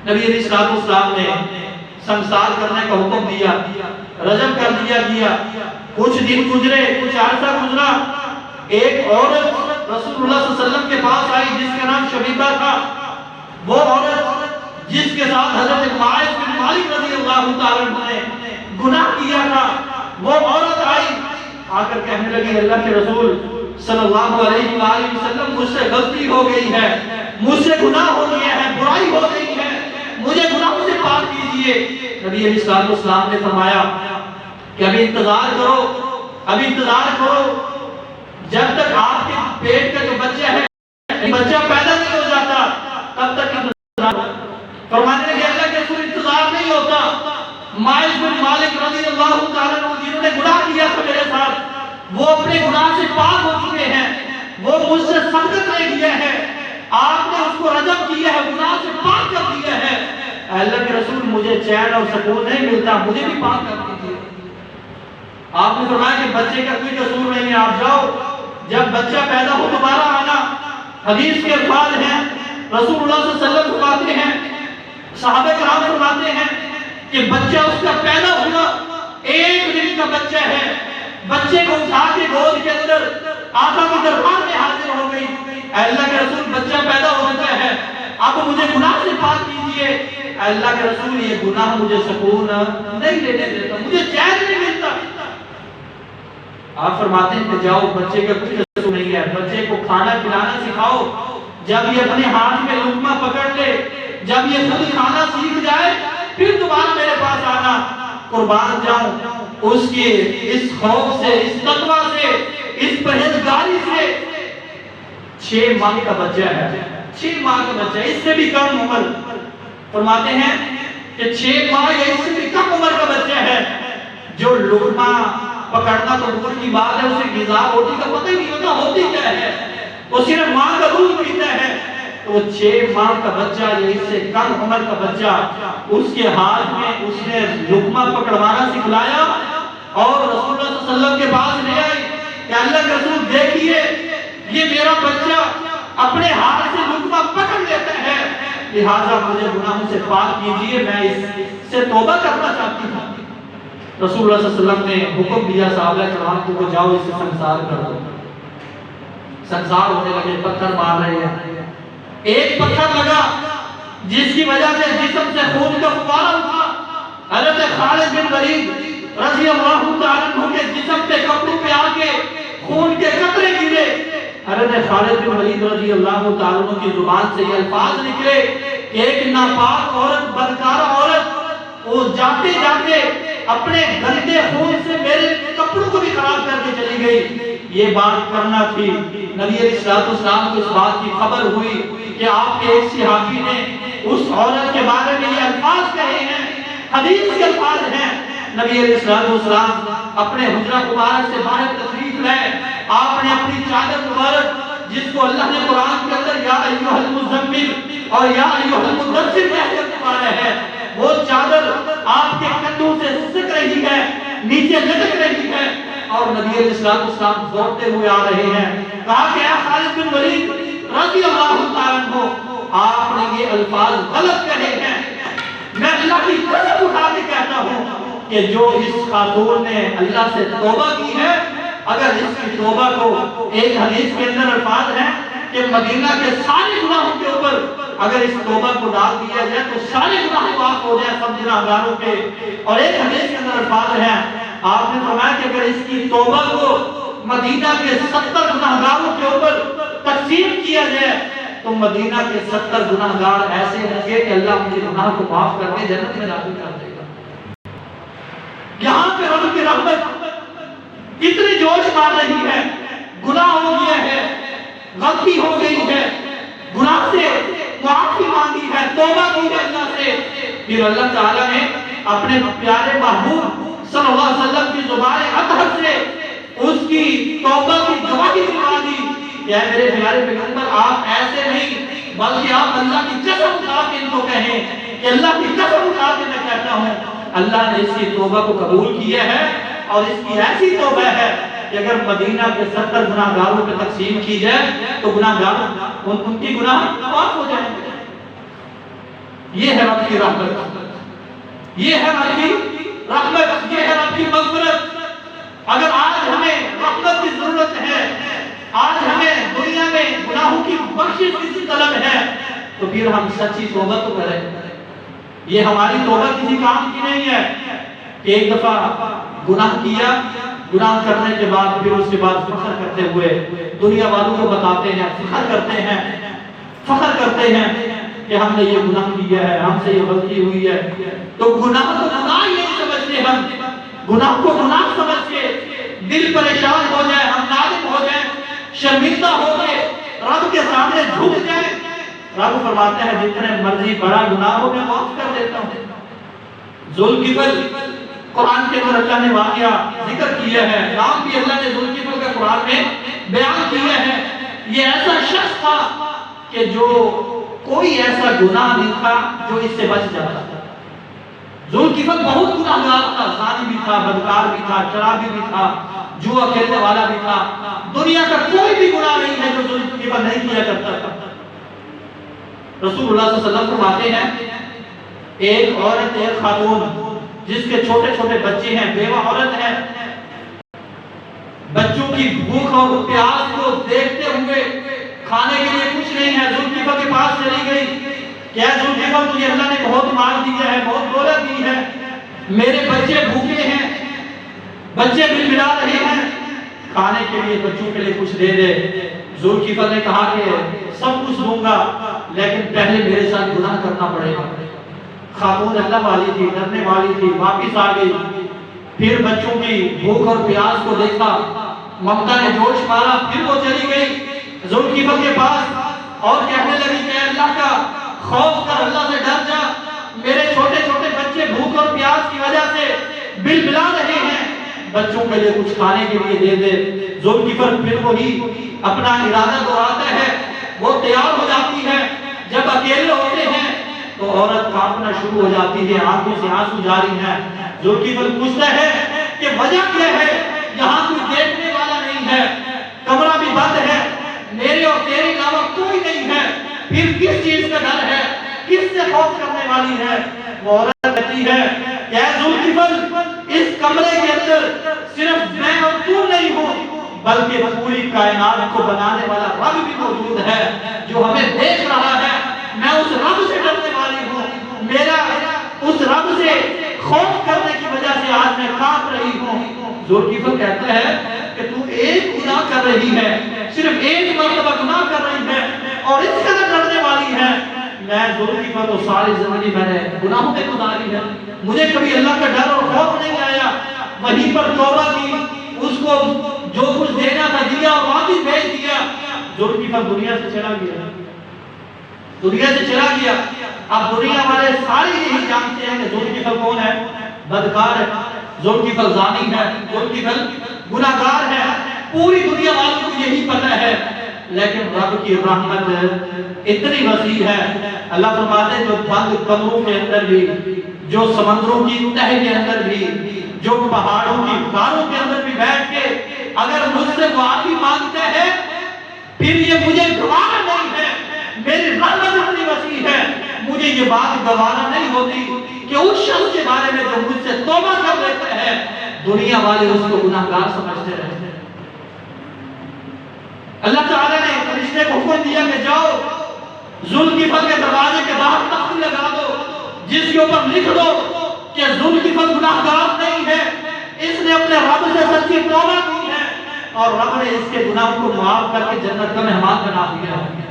نبی علیہ السلام نے سنسار کرنے کا حکم دیا، رجم کر دیا گیا۔ کچھ دن گزرے، کچھ عرصہ گزرا، ایک عورت رسول اللہ صلی اللہ علیہ وسلم کے پاس آئی جس کا نام شبیبہ تھا۔ وہ عورت جس کے ساتھ حضرت معاذ بن مالک رضی اللہ تعالیٰ عنہ نے گناہ کیا تھا، وہ عورت آئی، آ کر کہنے لگی اللہ کے رسول صلی اللہ علیہ وآلہ وسلم مجھ سے غلطی ہو گئی ہے، مجھ سے گناہ ہو گیا ہے، برائی ہو گئی ہے، مجھے گناہوں سے پاک کیجئے۔ نبی علیہ السلام نے فرمایا کہ ابھی انتظار کرو، ابھی انتظار کرو، جب تک آپ کے پیٹ کا جو بچہ ہے بچہ پیدا نہیں ہو جاتا تب تک انتظار۔ فرمانے لگے اللہ کے رسول انتظار نہیں ہوتا۔ معاذ بن مالک رضی اللہ تعالیٰ عنہ جنہوں نے گناہ کیا تھا میرے ساتھ، وہ اپنے گناہ سے پاک ہو چکے ہیں، وہ مجھ سے سبقت لے گیا ہے، آپ نے اس کو رجم کیا ہے، گناہ سے پاک کر دیا ہے۔ اللہ کے رسول مجھے چین اور سکون نہیں ملتا، مجھے بھی پاک کر دیجیے۔ آپ نے فرمایا کہ بچے کا کوئی قصور نہیں ہے، آپ جاؤ، جب بچہ پیدا ہو دوبارہ آنا۔ حدیث کے الفاظ ہیں، رسول اللہ صلی اللہ علیہ وسلم فرماتے ہیں، صحابہ کرام فرماتے ہیں کہ بچہ اس کا پیدا ہوا، 1 دن کا بچہ ہے، بچے کو اٹھا کے گود کے اندر آقا کی دربار میں حاضر ہو گئی، اللہ کے رسول بچہ پیدا ہو چکا ہے، اب مجھے گناہ سے پاک کیجئے۔ اللہ کے رسول یہ گناہ مجھے سکون نہیں لینے دیتا، مجھے چین نہیں ملتا۔ آپ فرماتے ہیں کہ جاؤ، بچے کا کوئی قصور نہیں ہے، بچے کو کھانا کھلانا سکھاؤ، جب یہ اپنے ہاتھ میں لقمہ پکڑ لے، جب یہ خود کھانا سیکھ جائے پھر دوبارہ میرے پاس آنا، قربان جاؤں اس کے اس خوف سے، اس تقوی سے، اس پرہیزگاری سے۔ 6 ماہ کا بچہ ہے، 6 ماہ کا بچہ، اس سے بھی کم عمر، فرماتے ہیں کہ 6 ماہ یا اس سے بھی کم عمر کا بچہ ہے، جو لقمہ پکڑنا تو دور کی بات ہے، اسے غذا روٹی کا پتہ ہی نہیں ہوتا ہوتی کیا ہے، وہ صرف ماں کا دودھ پیتا ہے۔ تو 6 ماہ کا بچہ یا اس سے کم عمر کا بچہ، اس کے ہاتھ میں اس نے لقمہ پکڑوانا سکھلایا اور رسول اللہ صلی اللہ علیہ وسلم کے پاس لے آئی کہ اللہ کے رسول دیکھیے یہ میرا بچہ اپنے ہاتھ سے لقمہ پکڑ لیتا ہے، لہٰذا مجھے گناہوں سے پاک کیجئے، میں اس سے توبہ کرنا چاہتی ہوں۔ رسول اللہ صلی اللہ علیہ وسلم نے حکم دیا صحابہ کرام کو جاؤ اسے سنسار کر دو۔ سنسار ہونے لگے، پتھر مار رہے ہیں، ایک پتھر لگا جس کی وجہ سے جسم سے خون کا فوارہ اٹھا۔ حضرت خالد بن ولید رضی اللہ تعالیٰ عنہ کے جسم پہ کپڑوں پہ آ کے خون کے قطرے گرے۔ حضرت خالد بن ولید رضی اللہ تعالیٰ عنہ کی زبان سے یہ الفاظ نکلے کہ ایک ناپاک عورت، بدکارہ عورت، وہ جاتے جاتے اپنے گندے خون سے میرے کپڑوں کو بھی خراب کر کے چلی گئی، یہ بات کرنا تھی۔ نبی علیہ السلام کو اس بات کی خبر ہوئی کہ آپ کے ایک صحابی نے اس عورت کے بارے میں یہ الفاظ کہے ہیں، حدیث کے الفاظ ہیں۔ نبی علیہ السلام اپنے حجرہ مبارک سے باہر تشریف لائے، آپ نے اپنی چادر مبارک جس کو اللہ نے قرآن کے اندر یا ایھا المزمل اور یا ایھا المدثر کہہ کر پکارا ہے، وہ چادر آپ کے کندھوں سے سک رہی ہے، نیچے لٹک رہی ہے، اور نبی علیہ السلام دوڑتے ہوئے آ رہے ہیں۔ کہا کہ اے خالد بن ولید رضی اللہ تعالیٰ عنہ، آپ نے یہ الفاظ غلط کہے ہیں، میں اللہ کی قسم اٹھا کے کہتا ہوں کہ جو اس خاتون نے اللہ سے توبہ کی ہے، اگر اس کی توبہ کو، ایک حدیث کے اندر الفاظ ہیں کہ مدینہ کے سارے گناہوں کے اوپر اگر اس توبہ کو ڈال دیا جائے تو سارے گناہ معاف ہو جائیں سب گناہگاروں کے۔ اور ایک حدیث کے اندر الفاظ ہیں، آپ نے فرمایا کہ اگر اس کی توبہ کو مدینہ کے 70 گناہگاروں کے اوپر تقسیم کیا جائے تو مدینہ کے 70 گناہگار ایسے ہوں گے کہ اللہ ان کے گناہ کو معاف کر کے جنت میں داخل کر دے گا۔ یہاں پہ رب کی رحمت کتنی جوش مار رہی ہے، گناہ ہو گیا ہے، غلطی ہو گئی ہے، گناہ سے معافی مانگی ہے، توبہ کی ہے اللہ سے، پھر اللہ تعالیٰ نے اپنے پیارے محبوب صلی اللہ علیہ وسلم کی زبان اطہر سے اس کی توبہ کی گواہی دلوا دی کہ اے میرے پیارے پیغمبر آپ ایسے نہیں بلکہ آپ اللہ کی قسم اٹھا کے ان کو کہیں کہ اللہ کی قسم اٹھا کے میں کہتا ہوں اللہ نے اس کی توبہ کو قبول کیا ہے، اور اس کی ایسی توبہ ہے کہ اگر مدینہ کے 70 گناہگاروں پہ تقسیم کی جائے تو گناہگار ان کی گناہ معاف ہو جائیں گے۔ یہ ہے رب کی رحمت، یہ ہے رب کی رحمت، یہ ہے رب کی مغفرت۔ اگر آج ہمیں رحمت کی ضرورت ہے، آج ہمیں دنیا میں گناہوں کی بخشش کی طلب ہے، تو پھر ہم سچی توبہ تو کریں۔ یہ ہماری توبہ کسی کام کی نہیں ہے کہ ایک دفعہ گناہ کیا، گناہ کرنے کے بعد پھر اس کے بعد فخر کرتے ہوئے دنیا والوں کو بتاتے ہیں، فخر کرتے ہیں کہ ہم نے یہ گناہ کیا ہے، ہم سے یہ غلطی ہوئی ہے۔ تو گناہ کو گناہ ہی نہیں سمجھتے، ہم گناہ کو گناہ سمجھ کے دل پریشان ہو جائے، ہم نادم ہو جائیں، شرمندہ ہو کے رب کے سامنے جھک جائیں۔ رب فرماتے ہیں جتنے مرضی بڑا گناہ ہو میں معاف کر دیتا ہوں۔ ذوالکفل قرآن کے اندر اللہ نے واقعہ ذکر کیا ہے، نام بھی اللہ نے ذوالکفل کا قرآن میں بیان کیا ہے۔ یہ ایسا شخص تھا کہ جو کوئی ایسا گناہ نہیں تھا جو اس سے بچ جاتا تھا۔ ذوالکفل بہت گناہگار تھا، زانی بھی تھا، بدکار بھی تھا، شرابی بھی تھا، جوا کھیلنے والا بھی تھا۔ دنیا کا کوئی بھی گناہ نہیں ہے جو ذوالکفل نہیں کیا کرتا تھا۔ رسول اللہ صلی اللہ علیہ وسلم فرماتے ہیں ایک عورت، ایک خاتون جس کے چھوٹے چھوٹے بچے ہیں، بیوہ عورت ہے، بچوں کی بھوک اور پیاس کو دیکھتے ہوئے کھانے کے لیے کچھ نہیں ہے، ذوالکفل کے پاس چلی گئی کہ اے ذوالکفل تجھے اللہ نے بہت مال دیا ہے، بہت دولت دی ہے، میرے بچے بھوکے ہیں، بچے بلبلا رہے ہیں، کھانے کے لیے بچوں کے لیے کچھ دے دے۔ ذوالکفل نے کہا کہ سب کچھ دوں گا لیکن پہلے میرے ساتھ گناہ کرنا پڑے گا۔ خاتون اللہ والی تھی، ڈرنے والی تھی، واپس آ گئی، پھر بچوں کی بھوک اور پیاس کو دیکھا، ممتا نے جوش مارا، پھر وہ چلی گئی ذوالکفل کے پاس اور کہنے لگی کہ اللہ کا خوف کر، اللہ سے ڈر جا، میرے چھوٹے چھوٹے بچے بھوک اور پیاس کی وجہ سے بلبلا رہے ہیں، بچوں کے لیے کچھ کھانے کے لیے دے دے۔ ذوالکفل پھر وہی اپنا ارادہ دہراتا ہے، وہ تیار ہو جاتی ہے، جب اکیلے ہوتے ہیں تو عورت کانپنا شروع ہو جاتی ہے، آنکھوں سے آنسو جاری ہیں۔ ذوالکفل پوچھتا ہے کہ وجہ کیا ہے، یہاں کوئی دیکھنے والا نہیں ہے، کمرہ بھی بند ہے، میرے اور تیرے علاوہ کوئی نہیں ہے، پھر کس چیز کا ڈر ہے، کس سے خوف کرنے والی ہے؟ وہ عورت کہتی ہے کہ اے ذوالکفل اس کمرے کے اندر صرف میں اور تو نہیں ہوں بلکہ پوری کائنات کو بنانے والا رب بھی موجود ہے جو ہمیں دیکھ رہا ہے، میں اس رب سے ڈرنے والی ہوں، میرا اس رب سے خوف کرنے کی وجہ سے آج میں کانپ رہی ہوں۔ ذوالکفل کہتا ہے کہ تو ایک گناہ کر رہی ہے، صرف ایک مرتبہ گناہ کر رہی ہے اور اس قدر ڈرنے والی ہے۔ میں ذوالکفل تو ساری زندگی میں نے گناہوں میں گزاری ہے، مجھے کبھی اللہ کا ڈر اور خوف نہیں آیا، وہیں پر توبہ کی، اس کو جو کچھ دینا تھا دیا اور واپس بھیج دیا۔ ذوالکفل دنیا سے چلا گیا، دنیا سے چلا گیا۔ اب دنیا والے سارے یہی جانتے ہیں کہ ذوالکفل کون ہے، بدکار ہے، ذوالکفل زانی ہے، ذوالکفل گناہگار ہے، پوری دنیا والوں کو یہی پتہ ہے۔ لیکن رب کی رحمت اتنی وسیع ہے، اللہ فرماتے ہیں جو بند کمروں کے اندر بھی، جو سمندروں کی تہ کے اندر بھی، جو پہاڑوں کی غاروں کے اندر بھی بیٹھ کے اگر مجھ سے معافی مانگتے ہیں پھر یہ مجھے گوارا نہیں ہے، میری رحمت اتنی وسیع ہے، مجھے یہ بات گوارا نہیں ہوتی کہ اس شخص کے بارے میں جو مجھ سے توبہ کر لیتے ہیں دنیا والے اس کو گناہگار سمجھتے رہتے ہیں۔ اللہ تعالیٰ نے فرشتے کو حکم دیا کہ جاؤ ذوالکفل کے دروازے کے باہر تخت لگا دو، جس کے اوپر لکھ دو کہ ذوالکفل گناہگار نہیں ہے، اس نے اپنے رب سے سچی توبہ کی ہے اور رب نے اس کے گناہوں کو معاف کر کے جنت کا مہمان بنا دیا ہے۔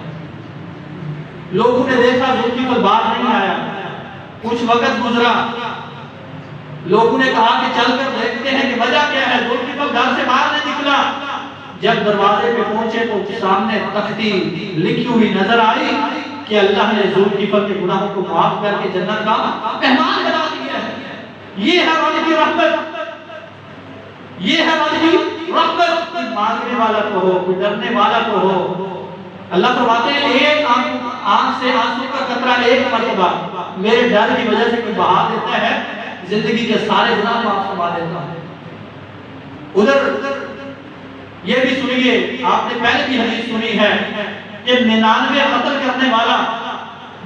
لوگوں نے دیکھا ذوالکفل باہر نہیں آیا، کچھ وقت گزرا، لوگوں نے کہا کہ چل کر دیکھتے ہیں کہ وجہ کیا ہے، ذوالکفل گھر سے باہر نہیں نکلا۔ جب دروازے پہ پہنچے تو سامنے تختی لکھی ہوئی نظر آئی کہ اللہ نے ذوالکفل کے گناہوں کو معاف کر کے جنت کا مہمان بنا دیا ہے۔ یہ ہے رب کی رحمت، یہ ہے رب کی رحمت، مانگنے والا تو ہو، کوئی ڈرنے والا تو ہو۔ اللہ فرماتے ہیں ایک آنکھ سے آنسو کا قطرہ ایک مرتبہ میرے ڈر کی وجہ سے کوئی بہا دیتا ہے، زندگی کے سارے گناہ معاف فرما دیتا ہے۔ ادھر یہ بھی سنیے، آپ نے پہلے بھی حدیث سنی ہے کہ 99 قتل کرنے والا،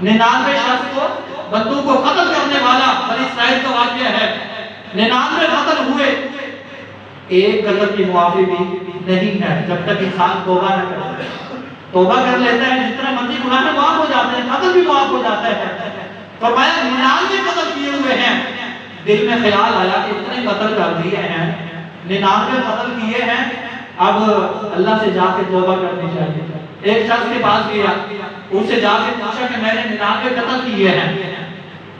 99 شخص کو بندوق کو قتل کرنے والا بنی اسرائیل کا واقعہ ہے، 99 قتل ہوئے، ایک قتل کی معافی بھی نہیں ہے جب تک انسان توبہ نہ کرے۔ توبہ کر لیتا ہے جتنا مرضی گناہ معاف ہو جاتے ہیں، قتل بھی معاف ہو جاتا ہے۔ فرمایا 99 قتل کیے ہوئے ہیں، دل میں خیال آیا کہ اتنے قتل کر دیے ہیں، 99 قتل کیے ہیں، اب اللہ سے جا کے توبہ کرنی چاہیے۔ ایک شخص کے پاس گیا، اس سے جا کے پوچھا کہ میں نے 99 قتل کیے ہیں،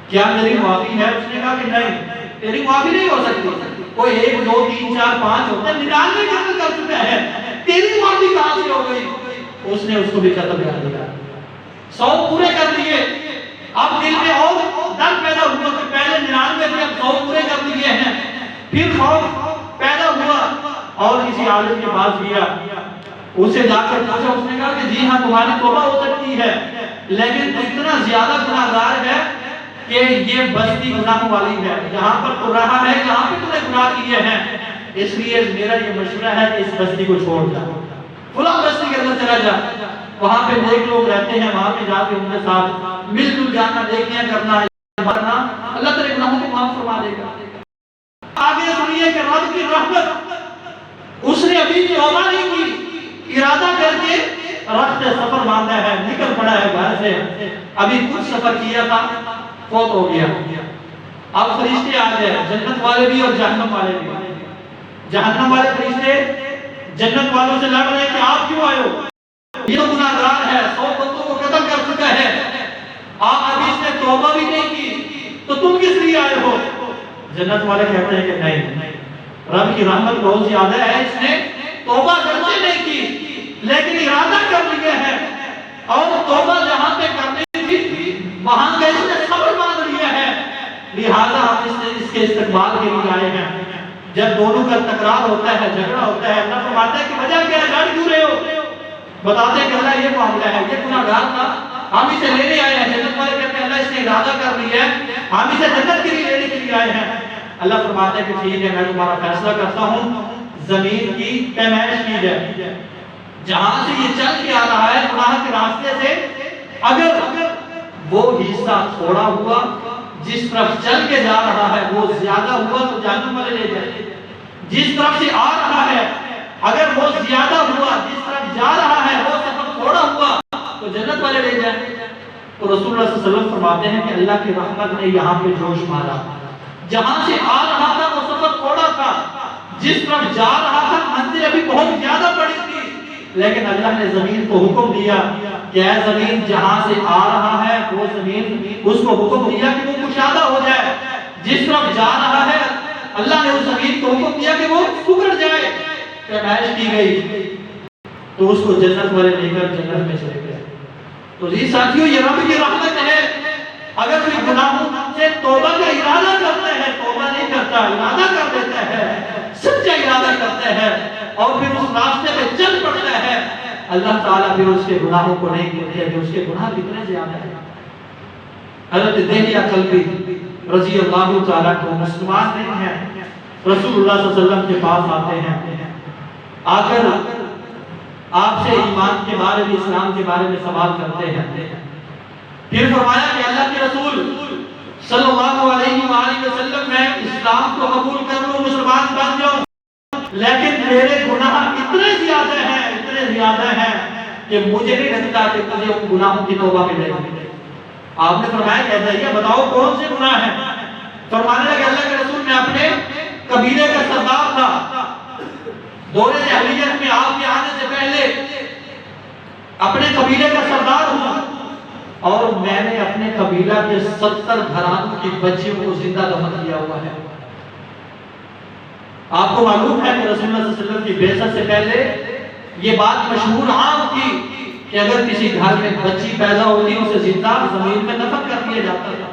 کیا میری معافی ہے؟ اس نے کہا کہ نہیں، تیری معافی نہیں ہو سکتی، کوئی 1 2 3 4 5 ہوتا ہے، 99 قتل کر چکا ہے، تیری معافی کہاں سے ہو گئی؟ اس نے اس کو بھی قتل کر دیا، 100 پورے کر دیے۔ اب دل میں اور ڈر پیدا ہوا کہ پہلے 99 تھے، اب 100 پورے کر دیے ہیں، پھر خوف پیدا ہوا اور کسی عالم کے پاس گیا، اسے جا کر پوچھا، اس نے کہا کہ جی ہاں تمہاری توبہ ہو سکتی ہے، لیکن اتنا زیادہ گناہگار ہے کہ یہ بستی گناہوں والی ہے، یہاں پر تو رہا ہے، یہاں پہ تم نے گناہ کیے ہیں، اس لیے میرا یہ مشورہ ہے کہ اس بستی کو چھوڑ جا، فلاں بستی کے اندر چلا جا، وہاں پہ نیک لوگ رہتے ہیں، وہاں پہ جا کے ان کے ساتھ مل جل جانا، نیکیاں کرنا، اللہ تیرے گناہوں کو معاف فرما دے گا۔ آگے سنیے کہ رب کی رحمت، اس نے ابھی توبہ نہیں کی، ارادہ کر کے رخت سفر باندھا ہے، نکل پڑا ہے گھر سے، ابھی کچھ سفر کیا تھا، فوت ہو گیا۔ اب فرشتے آ گئے، جنت والے بھی اور جہنم والے بھی۔ جہنم والے فرشتے جنت والوں سے لڑ رہے کہ آپ کیوں آئے ہو؟ یہ تو گناہگار ہے، 100 بندوں کو قتل کر چکا ہے، آپ ابھی اس نے توبہ بھی نہیں کی، تو تم کس لیے آئے ہو؟ جنت والے کہتے ہیں کہ نہیں، رب کی رحمت بہت زیادہ ہے، اس نے توبہ کرنے نہیں کی لیکن ارادہ کر لیا ہے، اور توبہ جہاں پہ کرنی تھی وہاں کا اس نے صبر باندھ لیا ہے، لہذا ہم اس کے استقبال کے لیے آئے ہیں۔ جب دونوں کا تکرار ہوتا ہے، جھگڑا ہوتا ہے، اللہ فرماتا ہے کہ وجہ کیا ہے، لڑ کیوں رہے ہو؟ بتاتے ہیں کہ اللہ یہ معاملہ ہے، یہ گناہگار تھا، ہم اسے لینے آئے ہیں۔ جنت والے کہتے ہیں اللہ اس نے ارادہ کر لیا ہے، ہم اسے جنت کے لیے لینے کے لیے آئے ہیں۔ اللہ فرماتا ہے کہ ٹھیک ہے، میں تمہارا فیصلہ کرتا ہوں، زمین کی پیمائش کی جائے، جہاں سے یہ چل کے آ رہا ہے گناہ کے راستے سے، اگر وہ حصہ تھوڑا ہوا، جس طرف چل کے جا رہا ہے وہ زیادہ ہوا تو جہنم والے لے جائیں، جس طرف سے آ رہا ہے اگر وہ زیادہ ہوا، جس طرف جا رہا ہے وہ سفر تھوڑا ہوا تو جنت والے لے جائیں۔ تو رسول اللہ صلی اللہ علیہ وسلم فرماتے ہیں کہ اللہ کی رحمت نے یہاں پہ جوش مارا، جہاں سے آ رہا تھا وہ سفر تھوڑا تھا، جس طرف جا رہا تھا منزل ابھی بہت زیادہ بڑی تھی، لیکن اللہ نے زمین کو حکم دیا کہ اے زمین جہاں سے آ رہا ہے وہ زمین، اس کو حکم دیا کہ وہ کشادہ ہو جائے، جس طرف جا رہا ہے اللہ نے اس زمین کو حکم دیا کہ وہ سکڑ جائے، پیمائش کی گئی، تو اس کو جنت والے لے کر جنت میں چلے گئے۔ تو یہ ساتھیوں یہ رب کی رحمت ہے، اگر کوئی گناہوں سے توبہ کا ارادہ کرتا ہے، توبہ نہیں کرتا، ارادہ کر دیتا ہے، سچا ارادہ کرتا ہے اور پھر اس راستے پہ چل پڑتا ہے، اللہ تعالیٰ پھر اس کے گناہوں کو نہیں گنتے کہ اس کے گناہ کتنے زیادہ ہیں۔ حضرت دہلیہ کلبی رضی اللہ تعالیٰ کو مسلمان نہیں ہے، رسول اللہ صلی اللہ علیہ وسلم کے پاس آتے ہیں، آ کر آپ سے ایمان کے بارے میں، اسلام کے بارے میں سوال کرتے ہیں۔ پھر فرمایا کہ اللہ کے رسول صلی اللہ علیہ وآلہ وسلم میں اسلام کو قبول کر لوں، مسلمان بن جاؤں، لیکن میرے گناہ اتنے زیادہ ہیں کہ مجھے نہیں لگتا کہ مجھے ان گناہوں کی توبہ ملے گی۔ آپ نے فرمایا کہتا ہے بتاؤ کون سے گناہ ہیں؟ فرمانے لگے اللہ کے رسول میں اپنے قبیلے کا سردار تھا، دور جاہلیت میں آپ کے آنے سے پہلے اپنے قبیلے کا سردار ہوں، اور میں نے اپنے قبیلہ کے 70 گھرانوں کی بچیوں کو زندہ دفن کیا ہوا ہے۔ آپ کو معلوم ہے کہ رسول اللہ صلی اللہ علیہ وسلم کی بعثت سے پہلے یہ بات مشہور عام تھی کہ اگر کسی گھر میں بچی پیدا ہوتی اسے زندہ زمین میں دفن کر دیا جاتا تھا۔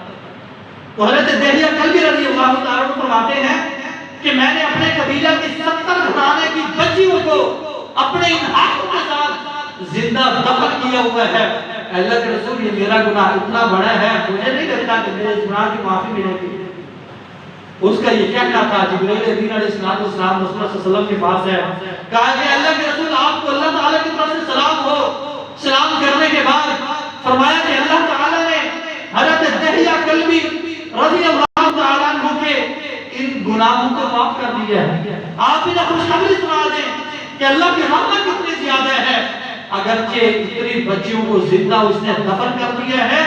تو حضرت دہلیہ کلبی رضی اللہ تعالیٰ عنہ فرماتے ہیں کہ میں نے اپنے قبیلہ کی 70 گھرانے کی بچیوں کو اپنے ان ہاتھوں کے ساتھ زندہ دفن کیا ہوا ہے۔ اللہ کے رسول یہ میرا گناہ اتنا بڑا ہے، مجھے نہیں لگتا کہ میرے گناہ کی معافی ملے گی۔ اس کا یہ کہنا تھا جبرائیل امین علیہ السلام رسول اللہ صلی اللہ علیہ وسلم کے پاس ہے، کہا کہ اللہ کے رسول آپ کو اللہ تعالیٰ کی طرف سے سلام ہو۔ سلام کرنے کے بعد فرمایا کہ اللہ تعالیٰ نے حضرت دہلیہ کلبی رضی اللہ تعالیٰ عنہ کے ان گناہوں کو معاف کر دیا ہے۔ آپ انہیں خوشخبری سنا دیں کہ اللہ کی رحمت کتنی زیادہ ہے۔ اگرچہ اتنی بچیوں کو زندہ اس نے دفن کر دیا ہے،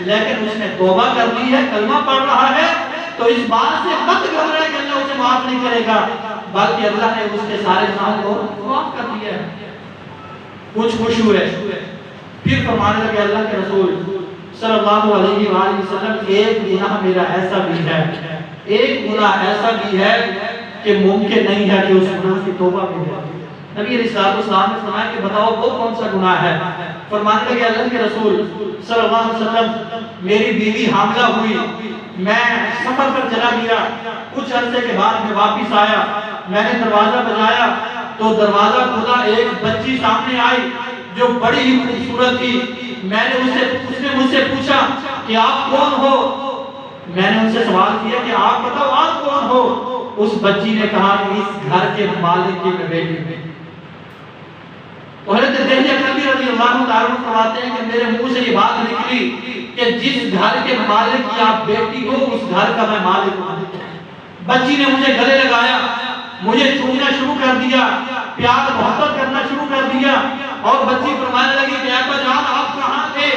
لیکن اس نے توبہ کر لی ہے، کلمہ پڑھ رہا ہے، تو اس بات سے مت گھبرائے کہ اللہ اسے معاف نہیں کرے گا، بلکہ اللہ نے اس کے سارے گناہوں کو معاف کر دیا ہے۔ کچھ خوش ہوئے، پھر فرمانے لگے اللہ کے رسول صلی اللہ علیہ وآلہ وسلم ایک گناہ میرا ایسا بھی ہے، ایک گناہ ایسا بھی ہے کہ ممکن نہیں ہے کہ اس گناہ کی توبہ بھی ہو۔ نبی علیہ السلام نے فرمایا کہ بتاؤ وہ کون سا گناہ ہے؟ فرمانے لگے اللہ کے رسول صلی اللہ علیہ وسلم میری بیوی حاملہ ہوئی، میں سفر پر چلا گیا، کچھ عرصے کے بعد میں واپس آیا، میں نے دروازہ بجایا تو دروازہ کھلا، ایک بچی سامنے آئی جو بڑی ہی خوبصورت تھی۔ میں نے اس نے مجھ سے پوچھا کہ آپ کون ہو؟ میں نے ان سے سوال کیا کہ آپ بتاؤ آپ کون ہو؟ اس بچی نے کہا کہ اس گھر کے مالک کی میں بیٹی ہوں۔ تو حضرت دہلیہ کلبی رضی اللہ تعالیٰ عنہ فرماتے ہیں کہ میرے منہ سے یہ بات نکلی کہ جس گھر کے مالک کی آپ بیٹی ہو اس گھر کا میں مالک ہوں۔ بچی نے مجھے گلے لگایا، مجھے چھونا شروع کر دیا، پیار محبت کرنا شروع کر دیا، اور بچی فرمانے لگی کہ ابا جان آپ کہاں تھے؟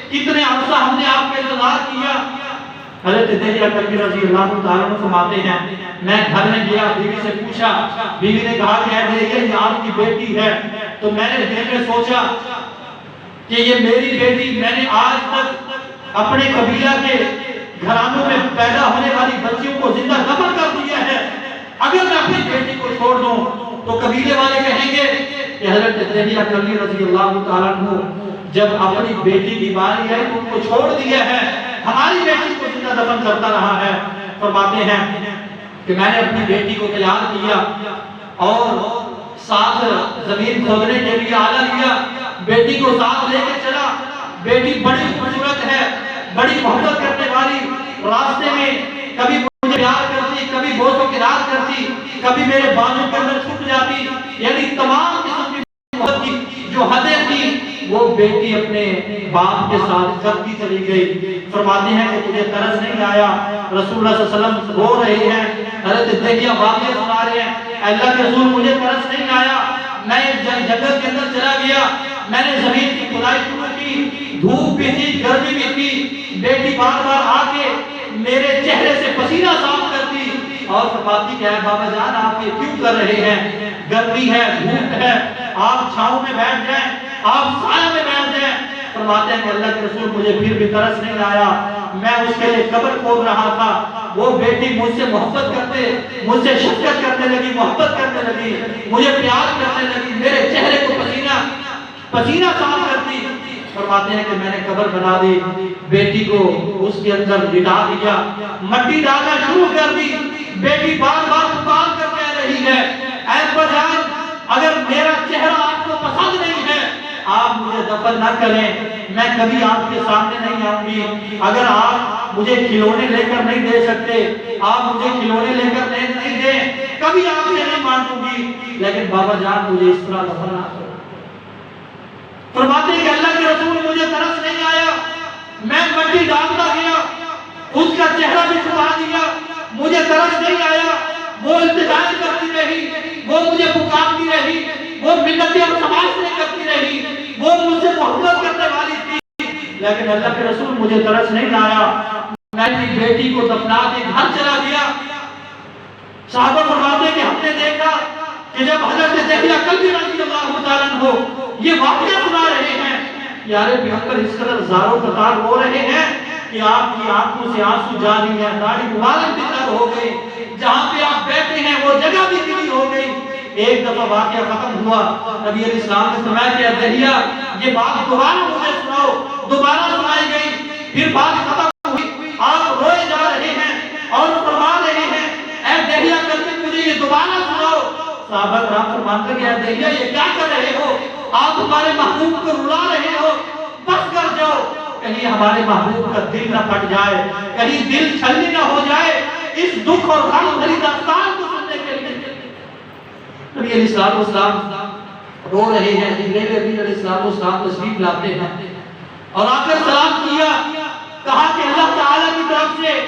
کتنے عرصہ ہم نے آپ کا انتظار کیا۔ حضرت دہلیہ کلبی رضی اللہ تعالیٰ عنہ فرماتے ہیں میں گھر میں گیا، بیوی سے پوچھا، بیوی نے کہا کہ یہ آپ کی بیٹی ہے۔ تو میں نے دل میں سوچا کہ یہ میری بیٹی، میں نے آج تک اپنے قبیلہ کے گھرانوں میں پیدا ہونے والی بچیوں کو زندہ دفن کر دیا ہے، اگر میں اپنی بیٹی کو چھوڑ دوں تو قبیلے والے کہیں گے کہ حضرت دہلیہ کلبی رضی اللہ تعالیٰ عنہ جب اپنی بیٹی کی باری ہے تو ان کو چھوڑ دیا ہے، ہماری بیٹی کو زندہ دفن کرتا رہا ہے۔ فرماتے ہیں کہ میں نے اپنی بیٹی کو تیار کیا اور ساتھ زمین کھودنے کے لیے آلہ لیا، بیٹی کو ساتھ لے کے چلا۔ بیٹی بڑی خوبصورت ہے، بڑی محبت کرنے والی، راستے میں کبھی مجھے پیار کرتی، کبھی بوس و کنار کرتی، کبھی میرے بازو کے اندر چھپ جاتی، یعنی تمام قسم کی محبت کی جو حدیں تھی وہ بیٹی اپنے باپ کے ساتھ کرتی چلی گئی۔ فرماتے ہیں کہ مجھے ترس نہیں آیا، رسول اللہ صلی اللہ علیہ وسلم رو رہے ہیں، حضرت دہلیہ واقعہ سنا رہے ہیں، اللہ کے رسول مجھے ترس نہیں آیا، میں جنگل کے اندر چلا گیا، میں نے زمین کی کھدائی شروع کی، دھوپ بھی تھی، گرمی بھی تھی، بیٹی بار بار آ کے میرے چہرے سے پسینہ صاف کرتی اور فرماتی کہ اے بابا جان آپ یہ کیوں کر رہے ہیں؟ گرمی ہے، دھوپ ہے، آپ چھاؤں میں بیٹھ جائیں، آپ سایہ میں بیٹھ جائیں۔ فرماتے ہیں کہ اللہ کے رسول مجھے پھر بھی ترس نہیں آیا، میں اس کے لیے قبر کھود رہا تھا، وہ بیٹی مجھ سے محبت کرتے، مجھ سے شفقت کرنے لگی، محبت کرنے لگی، مجھے پیار کرنے لگی، میرے چہرے کو پسینہ صاف کرتی۔ فرماتے ہیں کہ میں نے قبر بنا دی، بیٹی کو اس کے اندر لٹا دیا، مٹی ڈالنا شروع کر دی، بیٹی بار بار پکار کر کہہ رہی ہے اے ابا جان اگر میرا چہرہ آپ کو پسند نہیں ہے آپ مجھے دفن نہ کریں، میں کبھی آپ کے سامنے نہیں آؤں گی، اگر آپ مجھے کھلونے لے کر نہیں دے سکتے، آپ مجھے کھلونے لے کر نہیں دیں، کبھی آپ سے نہیں مانوں گی، لیکن بابا جان مجھے اس طرح دفن نہ کریں۔ فرماتے ہیں کہ اللہ کے رسول مجھے ترس نہیں آیا، میں مٹی ڈالتا گیا، اس کا چہرہ بھی چھپا دیا، مجھے ترس نہیں آیا، وہ التجائیں کرتی رہی، وہ مجھے پکارتی رہی، وہ منتیں اور سماجتیں کرتی رہی، وہ مجھ سے محبت کرنے والی تھی، لیکن اللہ کے رسول مجھے ترس نہیں آیا، میں اپنی بیٹی کو دفنا کے گھر چلا گیا۔ صحابہ فرماتے کہ ہم نے دیکھا کہ جب حضرت دہیہ کلبی رضی اللہ تعالیٰ عنہ یہ واقعہ سنا رہے ہیں، پیارے پیغمبر اس قدر زار و قطار ہو رہے ہیں کہ آپ کی آنکھوں سے آنسو جاری ہیں، داڑھی مبارک بھی تر ہو گئی، جہاں پہ آپ بیٹھے ہیں وہ جگہ بھی گیلی ہو گئی۔ ایک دفعہ واقعہ ختم ہوا، نبی علیہ السلام نے فرمایا کہ دہیہ یہ بات دوبارہ مجھے سناؤ، دوبارہ سنائی گئی، پھر بات ختم ہوئی، آپ روئے جا رہے ہیں اور فرما رہے ہیں اے دہیہ کلبی مجھے یہ دوبارہ سناؤ۔ صحابہ کرام فرماتے کہ اے دہیہ یہ کیا کر رہے ہو، آپ ہمارے محبوب کو رلا رہے ہو، بس کر جاؤ، کہیں ہمارے محبوب کا دل نہ پھٹ جائے، کہیں دل چھلنی نہ ہو جائے اس دکھ اور غم بھری داستان کو سننے کے لیے۔ نبی علیہ السلام رو رہے ہیں، نبی علیہ السلام تشریف لاتے ہیں اور آ کر سلام کیا، کہا کہ اللہ تعالیٰ کی طرف سے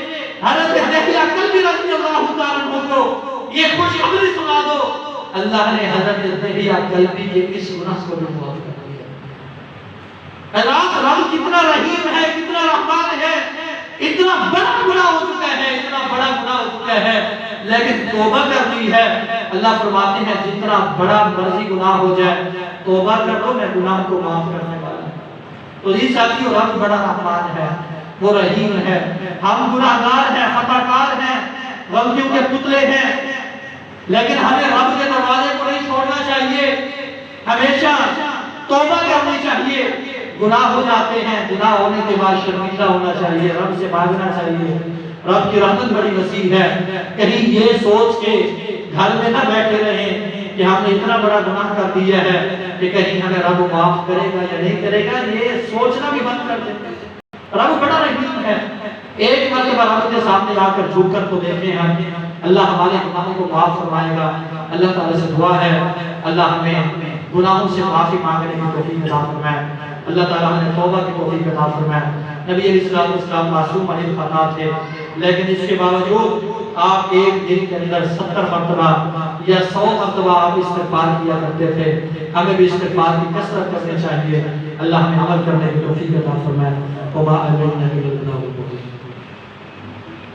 حضرت دہیہ کلبی رضی اللہ تعالیٰ عنہ کو یہ خوشخبری سنا دو، اللہ نے حضرت دہیہ کلبی کے اس گناہ کو بھی معاف کر دیا۔ رب کتنا رحیم ہے، کتنا رحمان ہے، اتنا بڑا گناہ ہو چکا ہے، اتنا بڑا گناہ ہو چکا ہے، لیکن توبہ کرنی ہے۔ اللہ فرماتے ہیں جتنا بڑا مرضی گناہ ہو جائے توبہ کر لو، میں گناہ کو معاف کرنے والا ہوں۔ تو یہ ساتھیو رب بڑا رحمان ہے، وہ رحیم ہے، ہم گناہگار ہیں، خطا کار ہیں، غلطیوں کے پتلے ہیں، لیکن ہمیں رب کے دروازے کو نہیں چھوڑنا چاہیے، ہمیشہ توبہ کرنی چاہیے۔ گناہ ہو جاتے ہیں، گناہ ہونے کے بعد شرمندہ ہونا چاہیے، رب سے مانگنا چاہیے، رب کی رحمت بڑی وسیع ہے۔ کہیں یہ سوچ کے گھر میں نہ بیٹھے رہیں کہ ہم نے اتنا بڑا گناہ کر دیا ہے کہ کہیں ہمیں رب معاف کرے گا یا نہیں کرے گا، یہ سوچنا بھی بند کر دیں۔ رب بڑا رحیم ہے، ایک مرتبہ رب کے سامنے آ کر جھک کر تو دیکھیں ہیں، اللہ ہمارے گناہوں کو معاف فرمائے گا۔ اللہ تعالیٰ سے دعا ہے اللہ ہمیں گناہوں سے معافی مانگنے کی توفیق عطا فرمائے، اللہ تعالیٰ ہمیں توبہ کی توفیق عطا فرمائے۔ نبی علیہ السلام معصوم محض خطا تھے، لیکن اس کے باوجود آپ ایک دن کے اندر 70 مرتبہ یا 100 مرتبہ آپ استغفار کیا کرتے تھے۔ ہمیں بھی استغفار کی کثرت کرنی چاہیے، اللہ ہمیں عمل کرنے کی توفیق عطا فرمائے۔ وما علینا الا البلاغ المبین۔